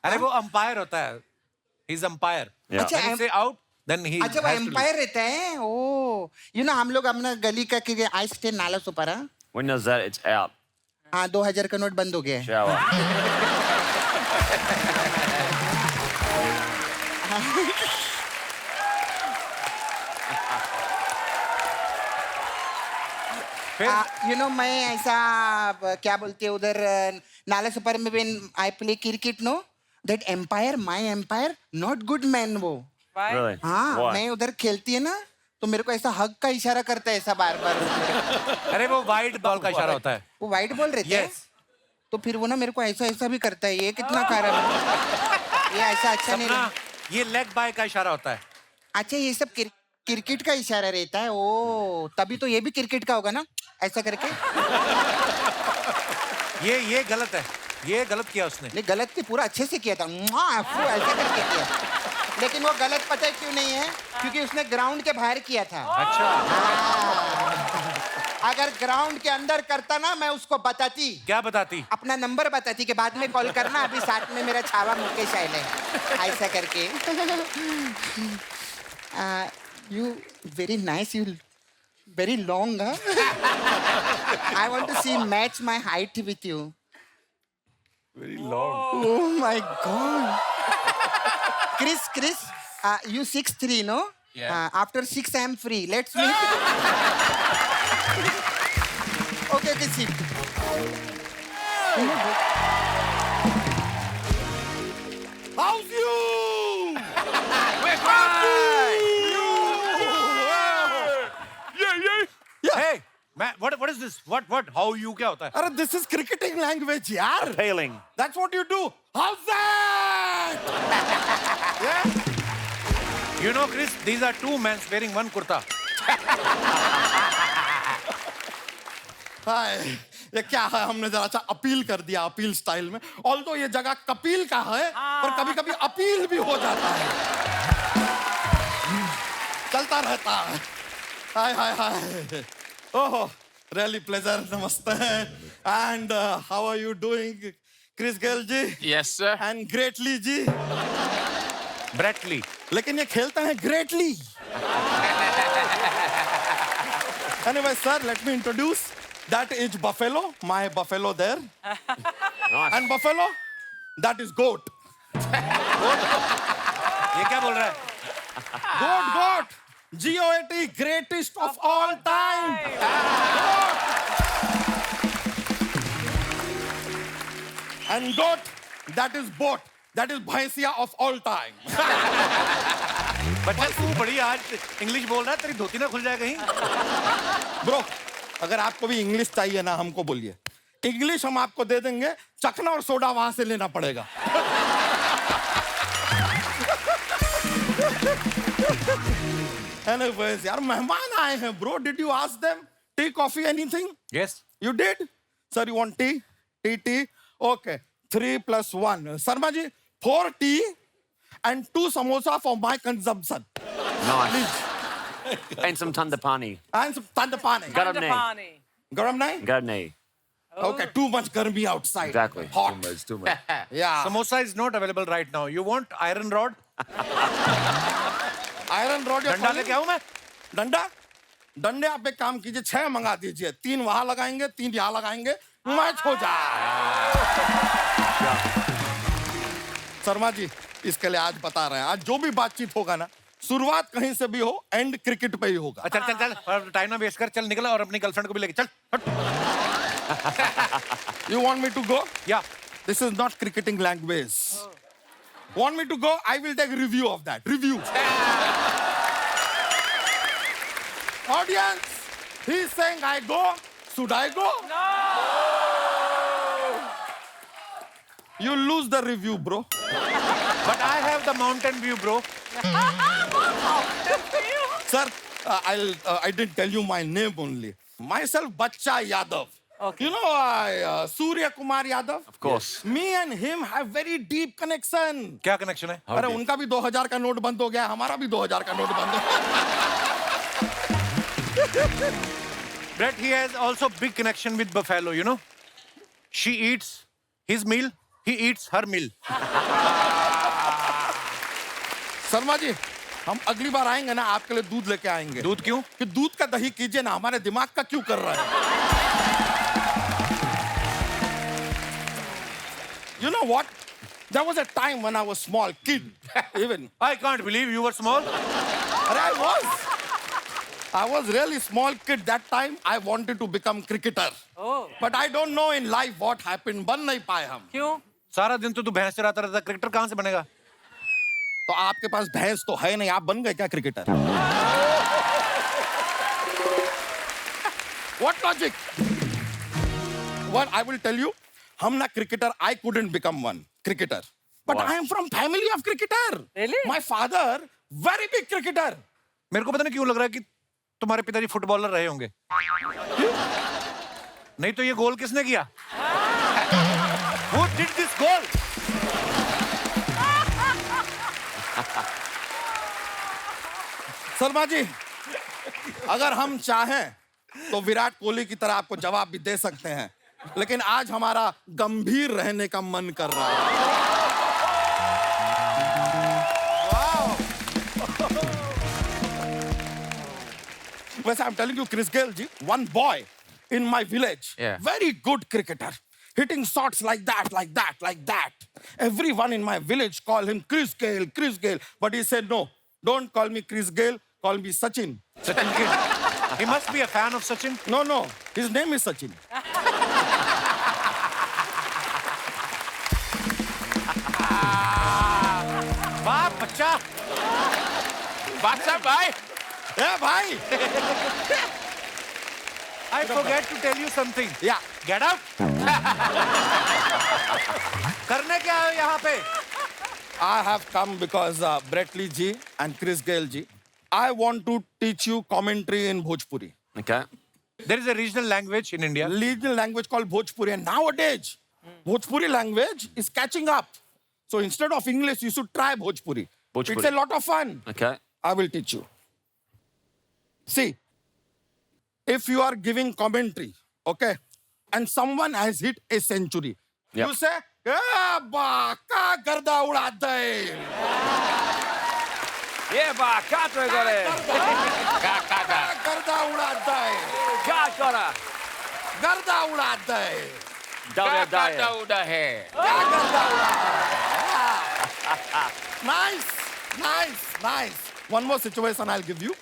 अरे वो अंपायर होता है, ही इज अंपायर। अच्छा, When he say out, then he अच्छा वो has to एम्पायर रहता है। ओ यू नो हम लोग अपना गली का कि आई स्टे नाला Sopara. When does that? It's out. हाँ 2000 का नोट बंद हो गया है। Shower. यू नो मैं ऐसा क्या बोलते हैं उधर नाला सुपारा में when I play cricket no that umpire my umpire not good man वो। Really? हाँ Why? मैं उधर खेलती है ना तो मेरे को ऐसा हक का इशारा करता है ऐसा बार बार। अरे वो वाइड बॉल का इशारा होता है। वो वाइट बॉल रहता है Yes. तो फिर वो ना मेरे को ऐसा ऐसा भी करता है। ये कितना खराब है, ये ऐसा अच्छा नहीं सपना, लगा। ये लेग बाय का इशारा होता है। अच्छा ये सब क्रिकेट का इशारा रहता है। ओ तभी तो ये भी क्रिकेट का होगा ना, ऐसा करके। ये गलत है, ये गलत किया उसने। नहीं गलत नहीं, पूरा अच्छे से किया था। ऐसा करके किया, लेकिन वो गलत पता है क्यों नहीं है? क्योंकि उसने ग्राउंड के बाहर किया था। अच्छा, अगर ग्राउंड के अंदर करता ना मैं उसको बताती। क्या बताती? अपना नंबर बताती कि बाद में कॉल करना, अभी साथ में मेरा छावा मुकेश आयल है, ऐसा करके। You very nice, you very long. I want to see match my height with you. Very long. Oh my God. Chris, you 6'3", no? Yeah. After 6, I am free. Let's meet. Okay, sit. How's you? We're fine. Hey, man, what is this? What? How you क्या होता है? अरे this is cricketing language यार. Appealing. That's what you do. How's that? Yeah. You know, Chris, these are two men wearing one kurta. हाय, ये क्या है? हमने जरा सा अपील कर दिया, अपील स्टाइल में। ऑल्दो ये जगह कपिल का है, पर कभी-कभी अपील भी हो जाता है। चलता रहता है। हाय हाय हाय। ओह, really pleasure. नमस्ते। And how are you doing, Chris Gayle ji? Yes, sir. And Greatly ji? Bradley. लेकिन ये खेलते हैं greatly. Anyway, sir, let me introduce. That is Buffalo, my Buffalo there. Nice. And Buffalo, that is goat. ये क्या बोल रहा है? Goat. GOAT, greatest of all time. Goat. And goat, that is boat. That is भैंसिया of all time. बच्चा तू बड़ी आज इंग्लिश बोल रहा है, तेरी धोती ना खुल जाए कहीं? ब्रो, अगर आपको भी इंग्लिश चाहिए ना, हमको बोलिए। इंग्लिश हम आपको दे देंगे, चखना और सोडा वहां से लेना पड़ेगा। Anyways, यार मेहमान आए हैं bro. Did you ask them? Tea, coffee, anything? Yes. You did? Sir, you want tea? Tea. Okay. 3 + 1. Sarma ji, 4 tea and 2 samosa for my consumption. Nice. Please. And some Tandapani. And some Tandapani. Garam nahi. Pani. Garam nahi? Garam nahi. Okay, too much garmi outside. Exactly. Hot. Too much. Yeah. Samosa is not available right now. You want iron rod? Iron rod या डंडा लेके आऊं मैं? डंडा डंडे आप एक काम कीजिए 6 मंगा दीजिए 3 वहां लगाएंगे 3 यहाँ लगाएंगे मैच हो जाए शर्मा जी इसके लिए आज बता रहे हैं आज जो भी बातचीत होगा ना शुरुआत कहीं से भी हो एंड क्रिकेट पे ही होगा चल चल चल टाइम ना वेस्ट कर चल निकल और अपनी गर्लफ्रेंड को भी लेके चल हट you want me to go या this is not cricketing language want me to go I will take review of that review Audience, he's saying I go. Should I go? No. You lose the review, bro. But I have the mountain view, bro. Sir, I didn't tell you my name only. Myself, Bachcha Yadav. Okay. You know Surya Kumar Yadav? Of course. Me and him have very deep connection. क्या connection है? अरे उनका भी 2000 का note बंद हो गया हमारा भी 2000 का नोट बंद हो Brett, he has also big connection with Buffalo, you know. She eats his meal, he eats her meal. Sharma ji हम अगली बार आएंगे ना आपके लिए दूध लेके आएंगे दूध क्यों? कि दूध का दही कीजिए ना हमारे दिमाग का क्यों कर रहा है You know what? There was a time when I was small kid even. I can't believe you were small. I was really small kid that time. I wanted to become cricketer. Oh. But I don't know in life what happened. बन नहीं पाए हम. क्यों? सारा दिन तो तू भैंस चराता रहता, क्रिकेटर कहाँ से बनेगा? तो आपके पास भैंस तो है नहीं, आप बन गए क्या cricketer? What logic? What I will tell you, हम ना cricketer, I couldn't become one cricketer. But I am from family of cricketer. Really? My father, very big cricketer. मेरे को पता नहीं क्यों लग रहा है कि तुम्हारे पिताजी फुटबॉलर रहे होंगे। नहीं तो ये गोल किसने किया? Who did this goal? Sharma ji, अगर हम चाहें तो विराट कोहली की तरह आपको जवाब भी दे सकते हैं, लेकिन आज हमारा गंभीर रहने का मन कर रहा है। वैसे I'm telling you, Chris Gayle ji, one boy in my village, very good cricketer, hitting shots like that, like that, like that. Everyone in my village call him Chris Gayle, Chris Gayle, but he said no, don't call me Chris Gayle, call me Sachin. Sachin kid. He must be a fan of Sachin. No, no, his name is Sachin. वाह बच्चा, Bacha bhai. Yeah, bhai. I forget to tell you something. Yeah. Get out. करने क्या है यहाँ पे? I have come because Brett Lee ji and Chris Gayle ji, I want to teach you commentary in Bhojpuri. Okay. There is a regional language in India. Regional language called Bhojpuri, and nowadays Bhojpuri language is catching up. So instead of English, you should try Bhojpuri. Bhojpuri. It's a lot of fun. Okay. I will teach you. See, if you are giving commentary, okay, and someone has hit a century, Yep. you say, "Eh, ba, ka garda uda de." Yeah, ba, kato gore. Ka garda uda de. Kakara. Garda uda de. Dauda daya. Dauda hai. Ka garda uda de. Nice, nice, nice. One more situation I'll give you.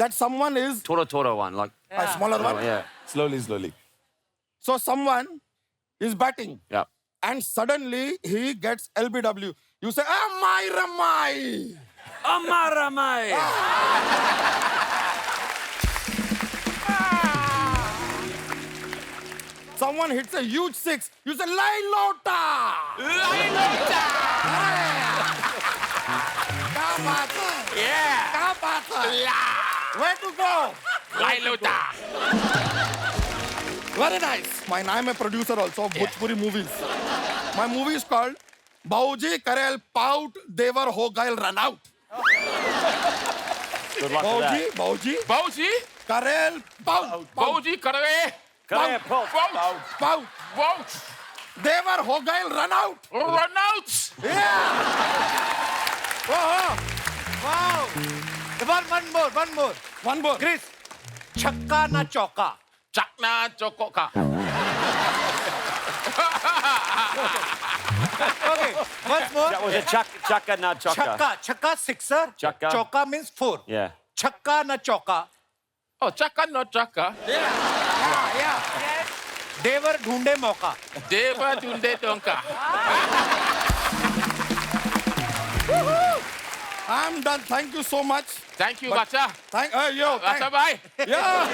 That someone is Toro one, like. a smaller one. Yeah. Slowly, slowly. So someone is batting. Yeah. And suddenly he gets LBW. You say, Amai Ramai. Amaramai. Someone hits a huge six. You say, Lailota. Lailota. Yeah. Where to go? Lailota. Very nice. I'm a producer also of Bhojpuri movies. My movie is called Bauji Karel Pout Devar Ho Gail Run Out. Good luck with that. Bauji. Bauji. Karel. Bout. Bauji. Karel. Karel, Bout. Bout. Bout. Devar Hogail, run out. Run out. Wow. One more. One more. Chris, chakka na chauka. Chakna chokoka. Okay, once more. That was a chakka na chokka. Chakka sixer. Chakka. Chauka means 4. Yeah. Chakka na chauka. Oh, chaka no chaka. Devar ढूंढे मौका. Deva dunde donka. I'm done. Thank you so much. Thank you, Bacha. Thank Bacha, bye. Yeah.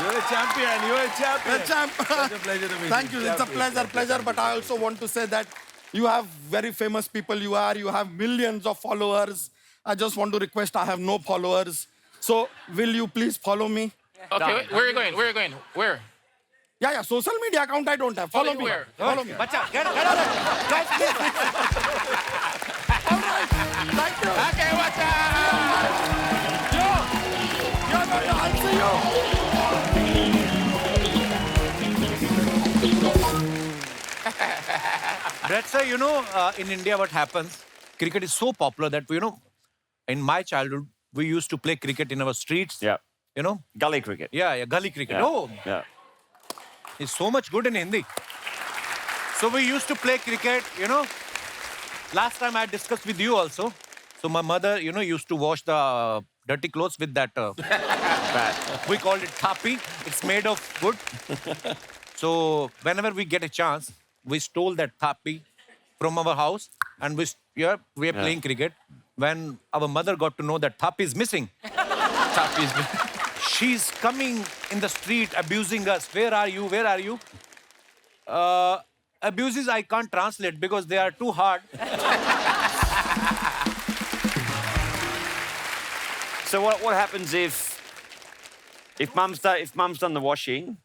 You're a champion. You're a champion. The champ. It's a pleasure to meet Thank you. you. It's a pleasure. But I also want to say that you have very famous people. You have millions of followers. I just want to request. I have no followers. So will you please follow me? Okay, where are you going? Where are you going? Where? Yeah. Social media account I don't have. Follow you me. where? Follow me. Bacha, get out of there. Guys, please. All right. Thank you. Okay, Bacha. I'll see you. Brett sir, you know, in India what happens, cricket is so popular that, you know, in my childhood, we used to play cricket in our streets. Yeah. You know? Gully cricket. Yeah, gully cricket. Yeah. Oh, Yeah. it's so much good in Hindi. So we used to play cricket, you know. Last time I discussed with you also. So my mother, you know, used to wash the dirty clothes with that, we called it thapi. It's made of wood. So whenever we get a chance, we stole that thapi from our house and we are playing cricket. When our mother got to know that thapi is missing, she's coming in the street abusing us. Where are you? Where are you? Abuses I can't translate because they are too hard. So what happens if mum's done the washing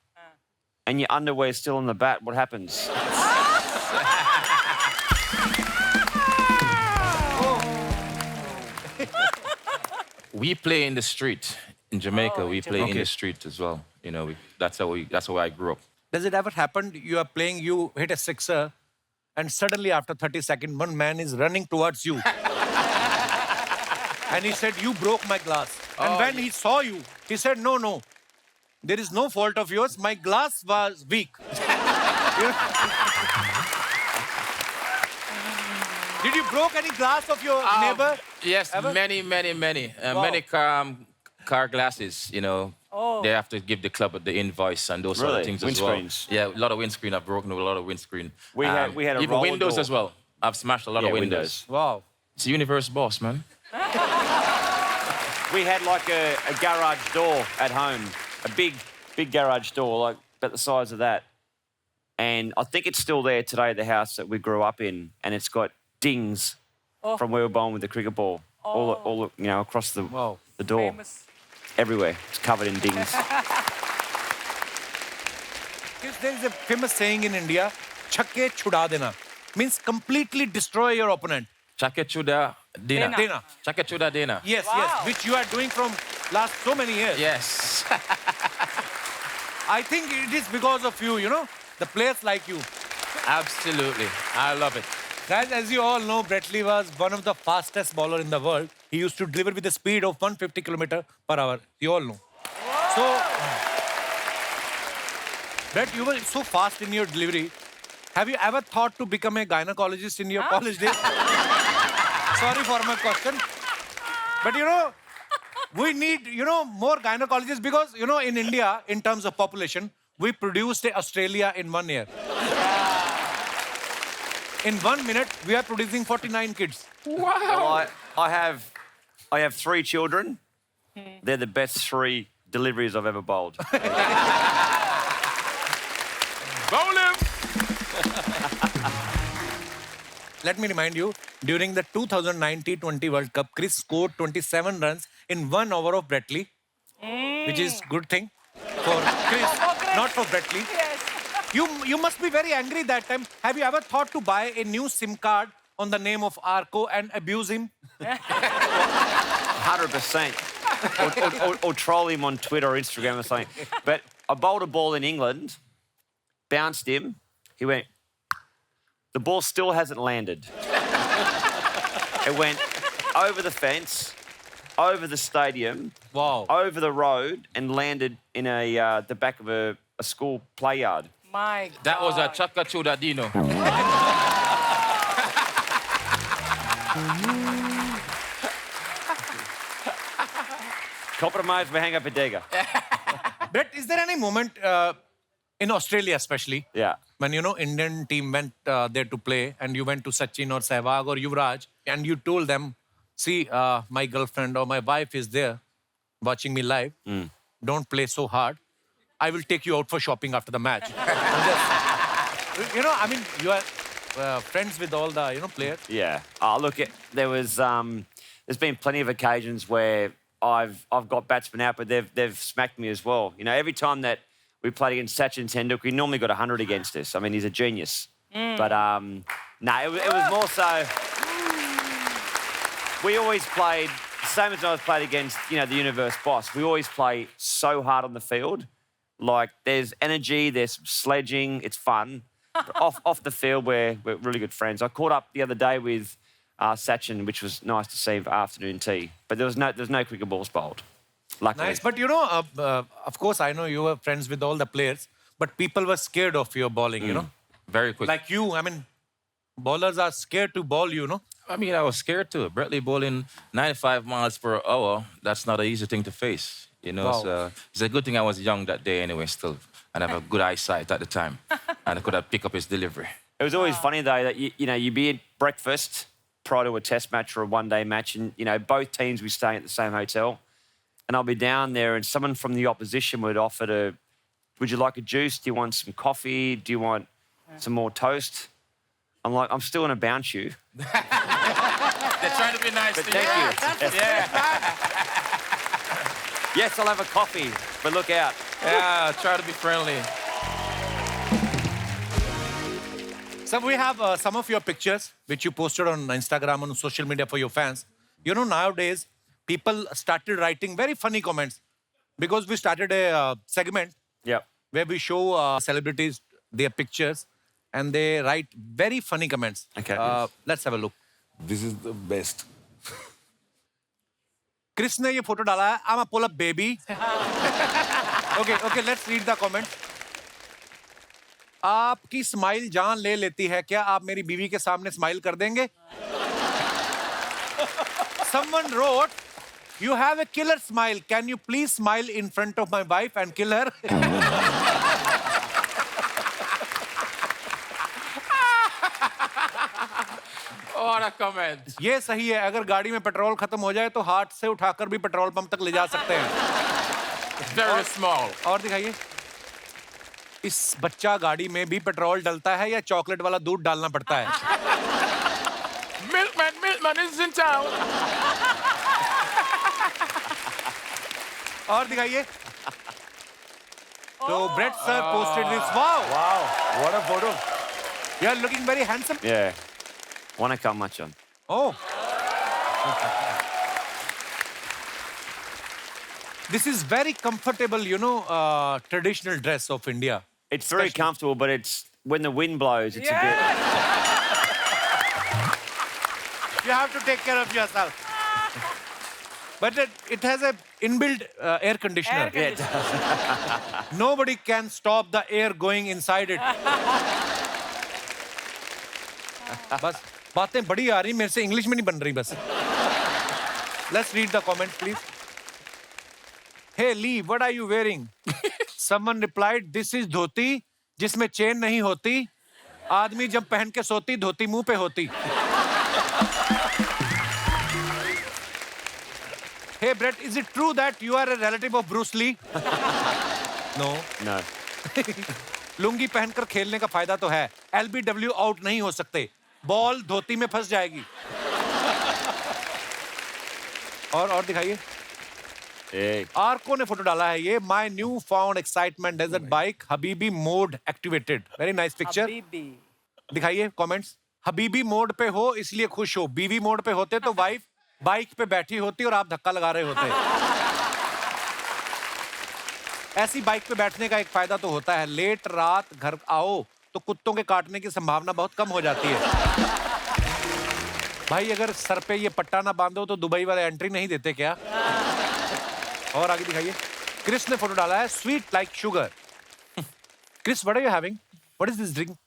and your underwear's still on the bat? What happens? We play in the street in Jamaica. We play in the street as well. You know, that's how I grew up. Does it ever happen you are playing, you hit a sixer, and suddenly after 30 seconds, one man is running towards you. And he said, you broke my glass. And when he saw you, he said, no, there is no fault of yours. My glass was weak. Did you broke any glass of your neighbor? Yes, ever? many. Many car glasses, you know. Oh. They have to give the club the invoice and those sort of Really? things as well. Windscreens? Yeah, a lot of windscreen. I've broken a lot of windscreen. We had a even roller windows door. as well. I've smashed a lot of windows. Wow. It's a universe boss, man. We had like a garage door at home, a big garage door, like about the size of that. And I think it's still there today, the house that we grew up in, and it's got dings from where we were born with the cricket ball, all you know, across the door, Famous. everywhere. It's covered in dings. There is a famous saying in India, chakke chuda dena. Means completely destroy your opponent. Chake chuda dena. Dena. Chake chuda dena. Yes, yes, which you are doing from last so many years. Yes. I think it is because of you, you know, the players like you. Absolutely. I love it. Guys, as you all know, Brett Lee was one of the fastest bowler in the world. He used to deliver with a speed of 150 km/h. You all know. So, Brett, you were so fast in your delivery. Have you ever thought to become a gynecologist in your college days? Sorry for my question. But, you know, we need, you know, more gynecologists because, you know, in India, in terms of population, we produced Australia in 1 year. In 1 minute, we are producing 49 kids. Wow. Well, I have 3 children. They're the best 3 deliveries I've ever bowled. Bowl him! Let me remind you, during the 2009 T20 World Cup, Chris scored 27 runs in 1 over of Brett Lee, which is good thing for Chris, not for Brett Lee. Yes. You must be very angry that time. Have you ever thought to buy a new SIM card on the name of Arco and abuse him? 100%. Or troll him on Twitter or Instagram or something. But I bowled a ball in England, bounced him. He went, the ball still hasn't landed. It went over the fence, over the stadium, over the road, and landed in the back of a school play yard. My God. That was a Chakachudadino. Compromise Mahanga Padega. But is there any moment in Australia especially, Yeah. when, you know, Indian team went there to play and you went to Sachin or Sehwag or Yuvraj and you told them, see, my girlfriend or my wife is there watching me live. Don't play so hard. I will take you out for shopping after the match. You know, I mean, you are friends with all the, you know, players. Yeah. Oh, look, there's been plenty of occasions where I've got batsmen out, but they've smacked me as well. You know, every time that we played against Sachin Tendulkar, he normally got 100 against us. I mean, he's a genius. But it was more so. We always played same as I was played against, you know, the universe boss. We always play so hard on the field. Like, there's energy, there's sledging, it's fun. But off the field, we're really good friends. I caught up the other day with Sachin, which was nice to see for afternoon tea. But there was no cricket balls bowled, luckily. Nice. But, you know, of course, I know you were friends with all the players, but people were scared of your bowling, you know? Very quick. Like you, I mean, bowlers are scared to bowl you, know? I mean, I was scared too. Brett Lee bowling 95 miles per hour, that's not an easy thing to face. You know, Wow. so it's a good thing I was young that day anyway still. And have a good eyesight at the time. And I could have picked up his delivery. It was always funny, though, that, you know, you'd be at breakfast prior to a test match or a one-day match, and, you know, both teams would be staying at the same hotel. And I'll be down there, and someone from the opposition would offer to, would you like a juice? Do you want some coffee? Do you want some more toast? I'm like, I'm still going to bounce you. They're trying to be nice But to you. thank you. Yes, I'll have a coffee, but look out. Yeah, try to be friendly. So we have some of your pictures, which you posted on Instagram and social media for your fans. You know, nowadays, people started writing very funny comments because we started a segment where we show celebrities their pictures and they write very funny comments. Okay. Let's have a look. This is the best. Chris ने ये photo डाला है. I'm a pull-up baby. Okay, let's read the comment. आपकी smile जान ले लेती है क्या? आप मेरी बीवी के सामने स्माइल कर देंगे? Someone wrote, you have a killer smile. Can you please smile in front of my wife and kill her? What a comment. ये सही है. अगर गाड़ी में पेट्रोल खत्म हो जाए तो हाथ से उठाकर भी पेट्रोल पंप तक ले जा सकते हैं. Very small. और दिखाइए. इस बच्चा गाड़ी में भी पेट्रोल डलता है या चॉकलेट वाला दूध डालना पड़ता है? Milkman is in town. और दिखाइए. So Brett sir posted this. Wow. What a photo. You are looking very handsome. Yeah. Wanna come much on. Oh. This is very comfortable, you know, traditional dress of India. It's very comfortable, but it's when the wind blows, it's a bit. You have to take care of yourself. But it has a inbuilt air conditioner. Nobody can stop the air going inside it. बस बातें बड़ी आ रही, मेरे से English में नहीं बन रही बस. Let's read the comment, please. Hey Lee, what are you wearing? Someone replied, this is धोती जिसमें चेन नहीं होती. आदमी जब पहन के सोती धोती मुंह पे होती. Hey Brett, is it true that you are a relative of Bruce Lee? No. No. Lungi पहनकर खेलने का फायदा तो है. LBW आउट नहीं हो सकते. बॉल धोती में फंस जाएगी. और दिखाइए. आर्को ने फोटो डाला है ये. My new found excitement desert bike हबीबी mode activated. Very nice picture. दिखाइए कमेंट्स. हबीबी मोड पे हो इसलिए खुश हो. बीवी मोड पे होते तो वाइफ बाइक पे बैठी होती और आप धक्का लगा रहे होते। ऐसी बाइक पे बैठने का एक फायदा तो होता है, लेट रात घर आओ तो कुत्तों के काटने की संभावना बहुत कम हो जाती है। भाई अगर सर पे ये पट्टा ना बांधो तो दुबई वाले एंट्री नहीं देते क्या? और आगे दिखाइए। क्रिस ने फोटो डाला है, sweet like sugar. Chris, what are you having? What is this drink?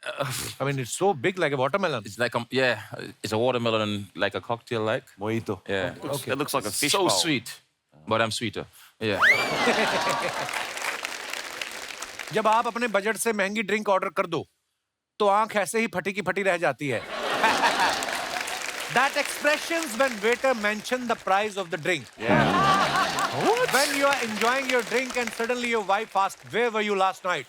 I mean, it's so big, like a watermelon. It's like it's a watermelon, like a cocktail, like Mojito. Yeah. It looks like a fish So bowl. sweet, but I'm sweeter. Yeah. जब आप अपने budget से महंगी drink order कर दो तो आंख ऐसे ही फटी की फटी रह जाती है। That expressions when waiter mention the price of the drink. When you are enjoying your drink and suddenly your wife asks, "Where were you last night?"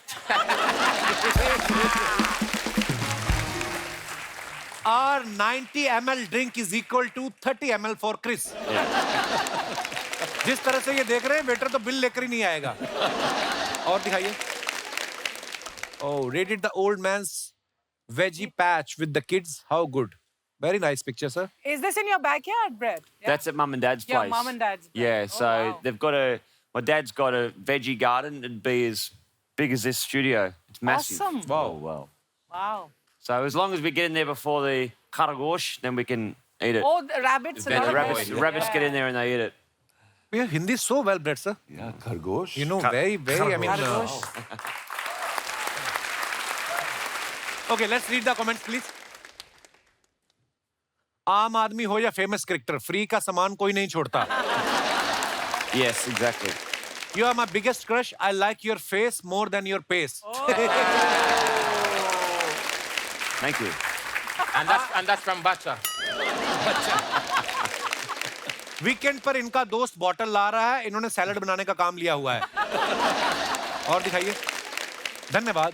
Our 90 ml drink is equal to 30 ml for Chris. जिस तरह से ये देख रहे हैं, waiter तो bill लेकर ही नहीं आएगा। और दिखाइए। Oh, rated the old man's veggie patch with the kids. How good. Very nice picture, sir. Is this in your backyard, Brett? Yeah? That's at Mum and Dad's Your place. mum and dad's place. Yeah, Oh, so wow. they've got my dad's got a veggie garden. It'd be as big as this studio. It's massive. Awesome. Wow. Wow. So as long as we get in there before the karagosh, then we can eat it. Oh, the rabbits. The another rabbits- thing. The rabbits get in there and they eat it. We have Hindi so well bred, sir. Yeah, khargosh. You know, very, I mean... Khargosh. Okay, let's read the comments, please. आम आदमी हो या famous cricketer, free का सामान कोई नहीं छोड़ता। Yes, exactly. You are my biggest crush. I like your face more than your pace. Thank you. And that's from Bacha. Weekend पर इनका दोस्त बॉटल ला रहा है, इन्होंने सैलड बनाने का काम लिया हुआ है। और दिखाइए। धन्यवाद।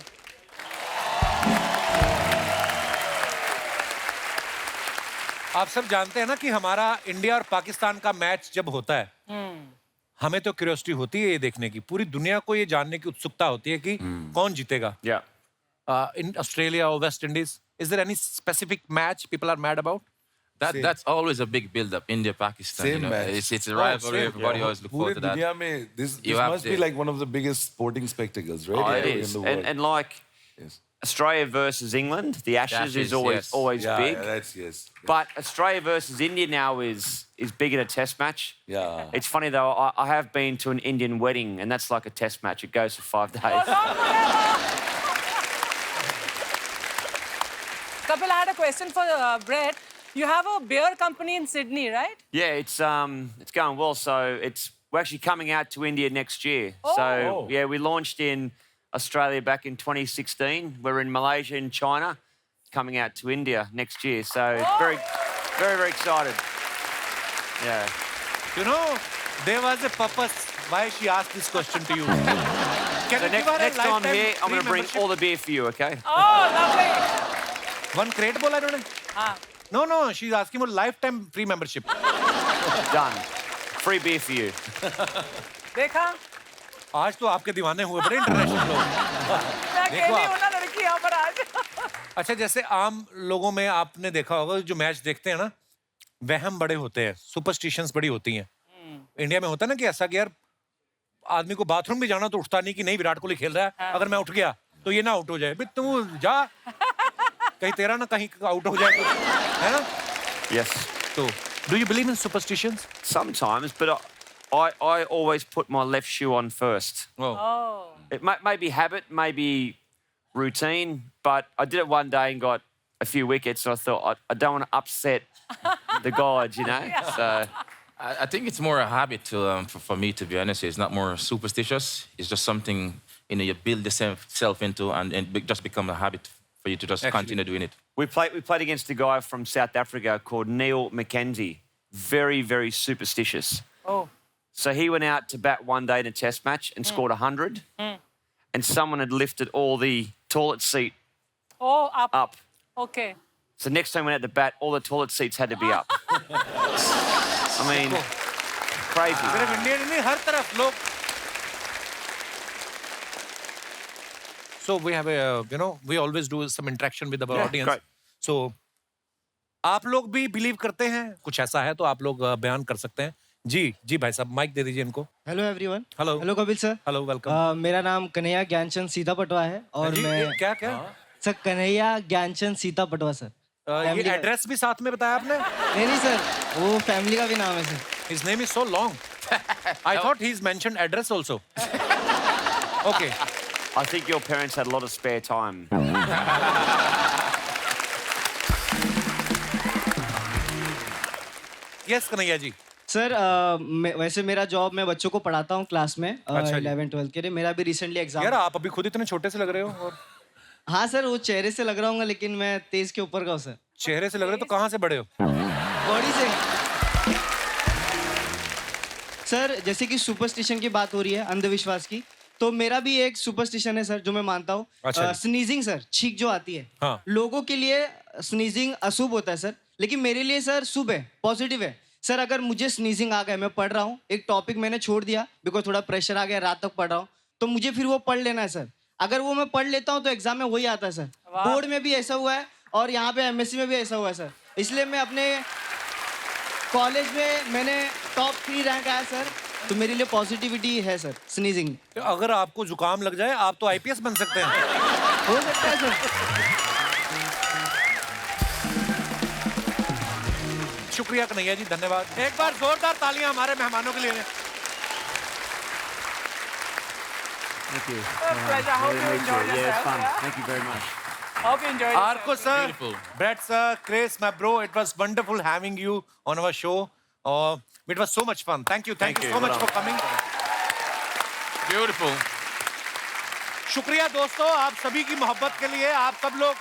आप सब जानते हैं ना कि हमारा इंडिया और पाकिस्तान का मैच जब होता है, हमें तो क्यूरियोसिटी होती है ये देखने की, पूरी दुनिया को ये जानने की उत्सुकता होती है कि कौन जीतेगा। Yeah. In Australia or West Indies, is there any specific match people are mad about? That's always a big build-up. India, Pakistan. Same you know, match. it's a rivalry. same. Everybody always look पूरे forward to that. दुनिया में this You have must to- be like one of the biggest sporting spectacles, right? Oh, it in is. the world. And like Yes. Australia versus England, the Ashes Ashes, is always yes. always Yeah, big. yeah, that's yes. But Australia versus India now is big in a test match. Yeah. It's funny though, I have been to an Indian wedding and that's like a test match. It goes for 5 days. Kapil, I had a question for Brett. You have a beer company in Sydney, right? Yeah, it's going well. So we're actually coming out to India next year. So yeah, we launched in Australia back in 2016. We're in Malaysia and China, coming out to India next year. So it's very, very excited. Yeah. You know, there was a purpose why she asked this question to you. Can So you give her a next time lifetime here, I'm free going to bring membership? all the beer for you, okay? Oh, lovely. One crate बोला इन्होंने? No, she's asking for lifetime free membership. Done. Free beer for you. देखा? आज तो आपके दीवाने हुए बड़े international लोग। मैं अकेली आप। हूँ ना लड़की यहाँ पर आज। अच्छा, जैसे आम लोगों में आपने देखा होगा जो मैच देखते हैं ना, वहम बड़े होते हैं, सुपरस्टिशंस बड़ी होती हैं। इंडिया में होता है ना कि ऐसा कि यार आदमी को बाथरूम भी जाना तो उठता नहीं कि नहीं विराट कोहली खेल रहा है, अगर मैं उठ गया तो ये ना आउट हो जाए। भाई तू जा, कहीं तेरा ना कहीं आउट हो जाए, है ना? Yes. तो do you believe in superstitions? Sometimes, but I always put my left shoe on first. Oh. It may be habit, maybe routine, but I did it one day and got a few wickets. So I thought I don't want to upset the gods, you know. So I think it's more a habit for me, to be honest. It's not more superstitious. It's just something you build yourself into, and just become a habit for you to just continue doing it. we played against a guy from South Africa called Neil McKenzie. Very, very superstitious. Oh. So he went out to bat one day in a test match and scored 100. And someone had lifted all the toilet seat Oh, up. up. Okay. So next time we went out to bat, all the toilet seats had to be up. I mean, crazy. सिर्फ Indian नहीं, हर तरफ लोग। So we have we always do some interaction with our Yeah, audience. great. So आप लोग भी believe करते हैं? कुछ ऐसा है तो आप लोग बयान कर सकते हैं। जी भाई साहब, माइक दे दीजिए इनको। Hello everyone. Hello Kapil sir. Hello, welcome. मेरा नाम कन्हैया ज्ञानचंद सीता पटवा है और जी, मैं क्या सर कन्हैया ज्ञानचंद सीता पटवा सर। ये Family का- एड्रेस भी साथ में बताया आपने? नहीं सर, वो फैमिली का भी नाम है sir. His name is so long. I thought he's mentioned address also. Okay. I think your parents had a lot of spare time. Yes, Kanhaiya ji. Sir वैसे मेरा जॉब, मैं बच्चों को पढ़ाता हूँ क्लास में अच्छा जी। 11-12 के लिए। मेरा भी रिसेंटली एग्जाम। यार आप अभी खुद इतने छोटे से लग रहे हो। और हाँ सर, वो चेहरे से लग रहा हूँ लेकिन मैं तेज के ऊपर का हूँ सर। चेहरे से लग रहे हो तो कहाँ से बड़े हो? बॉडी से। सर जैसे कि सुपरस्टिशन की बात हो रही है, अंधविश्वास की, तो मेरा भी एक सुपरस्टिशन है सर जो मैं मानता हूँ। अच्छा। स्नीजिंग सर, छींक जो आती है। हाँ। लोगों के लिए स्नीजिंग अशुभ होता है सर, लेकिन मेरे लिए सर शुभ है, पॉजिटिव है। सर अगर मुझे स्नीजिंग आ गया, मैं पढ़ रहा हूँ, एक टॉपिक मैंने छोड़ दिया बिकॉज थोड़ा प्रेशर आ गया, रात तक पढ़ रहा हूँ, तो मुझे फिर वो पढ़ लेना है सर। अगर वो मैं पढ़ लेता हूँ तो एग्जाम में वही आता है सर। बोर्ड में भी ऐसा हुआ है और यहाँ पे एमएससी में भी ऐसा हुआ है सर। इसलिए मैं अपने कॉलेज में मैंने टॉप 3 रैंक आया सर, तो मेरे लिए पॉजिटिविटी है सर स्नीजिंग। तो अगर आपको जुकाम लग जाए आप तो आईपीएस बन सकते हैं। हो सकता है सर। शुक्रिया कन्हैया जी, धन्यवाद। एक बार जोरदार तालियां हमारे मेहमानों के लिए। Thank you. Pleasure. Hope you enjoyed yourself. Thank you very much. Hope you enjoyed yourself. Arko sir, Beautiful. Brett sir, Chris, my bro, it was wonderful having you on our show. It was so much fun. Thank you so much for coming. Beautiful. शुक्रिया दोस्तों आप सभी की मोहब्बत के लिए। आप सब लोग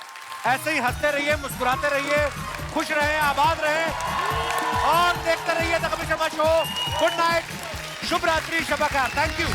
ऐसे ही हंसते रहिए, मुस्कुराते रहिए, खुश रहें, आबाद रहें और देखते रहिए the Kapil Sharma show. Good night, शुभ रात्रि, शब खैर। Thank you.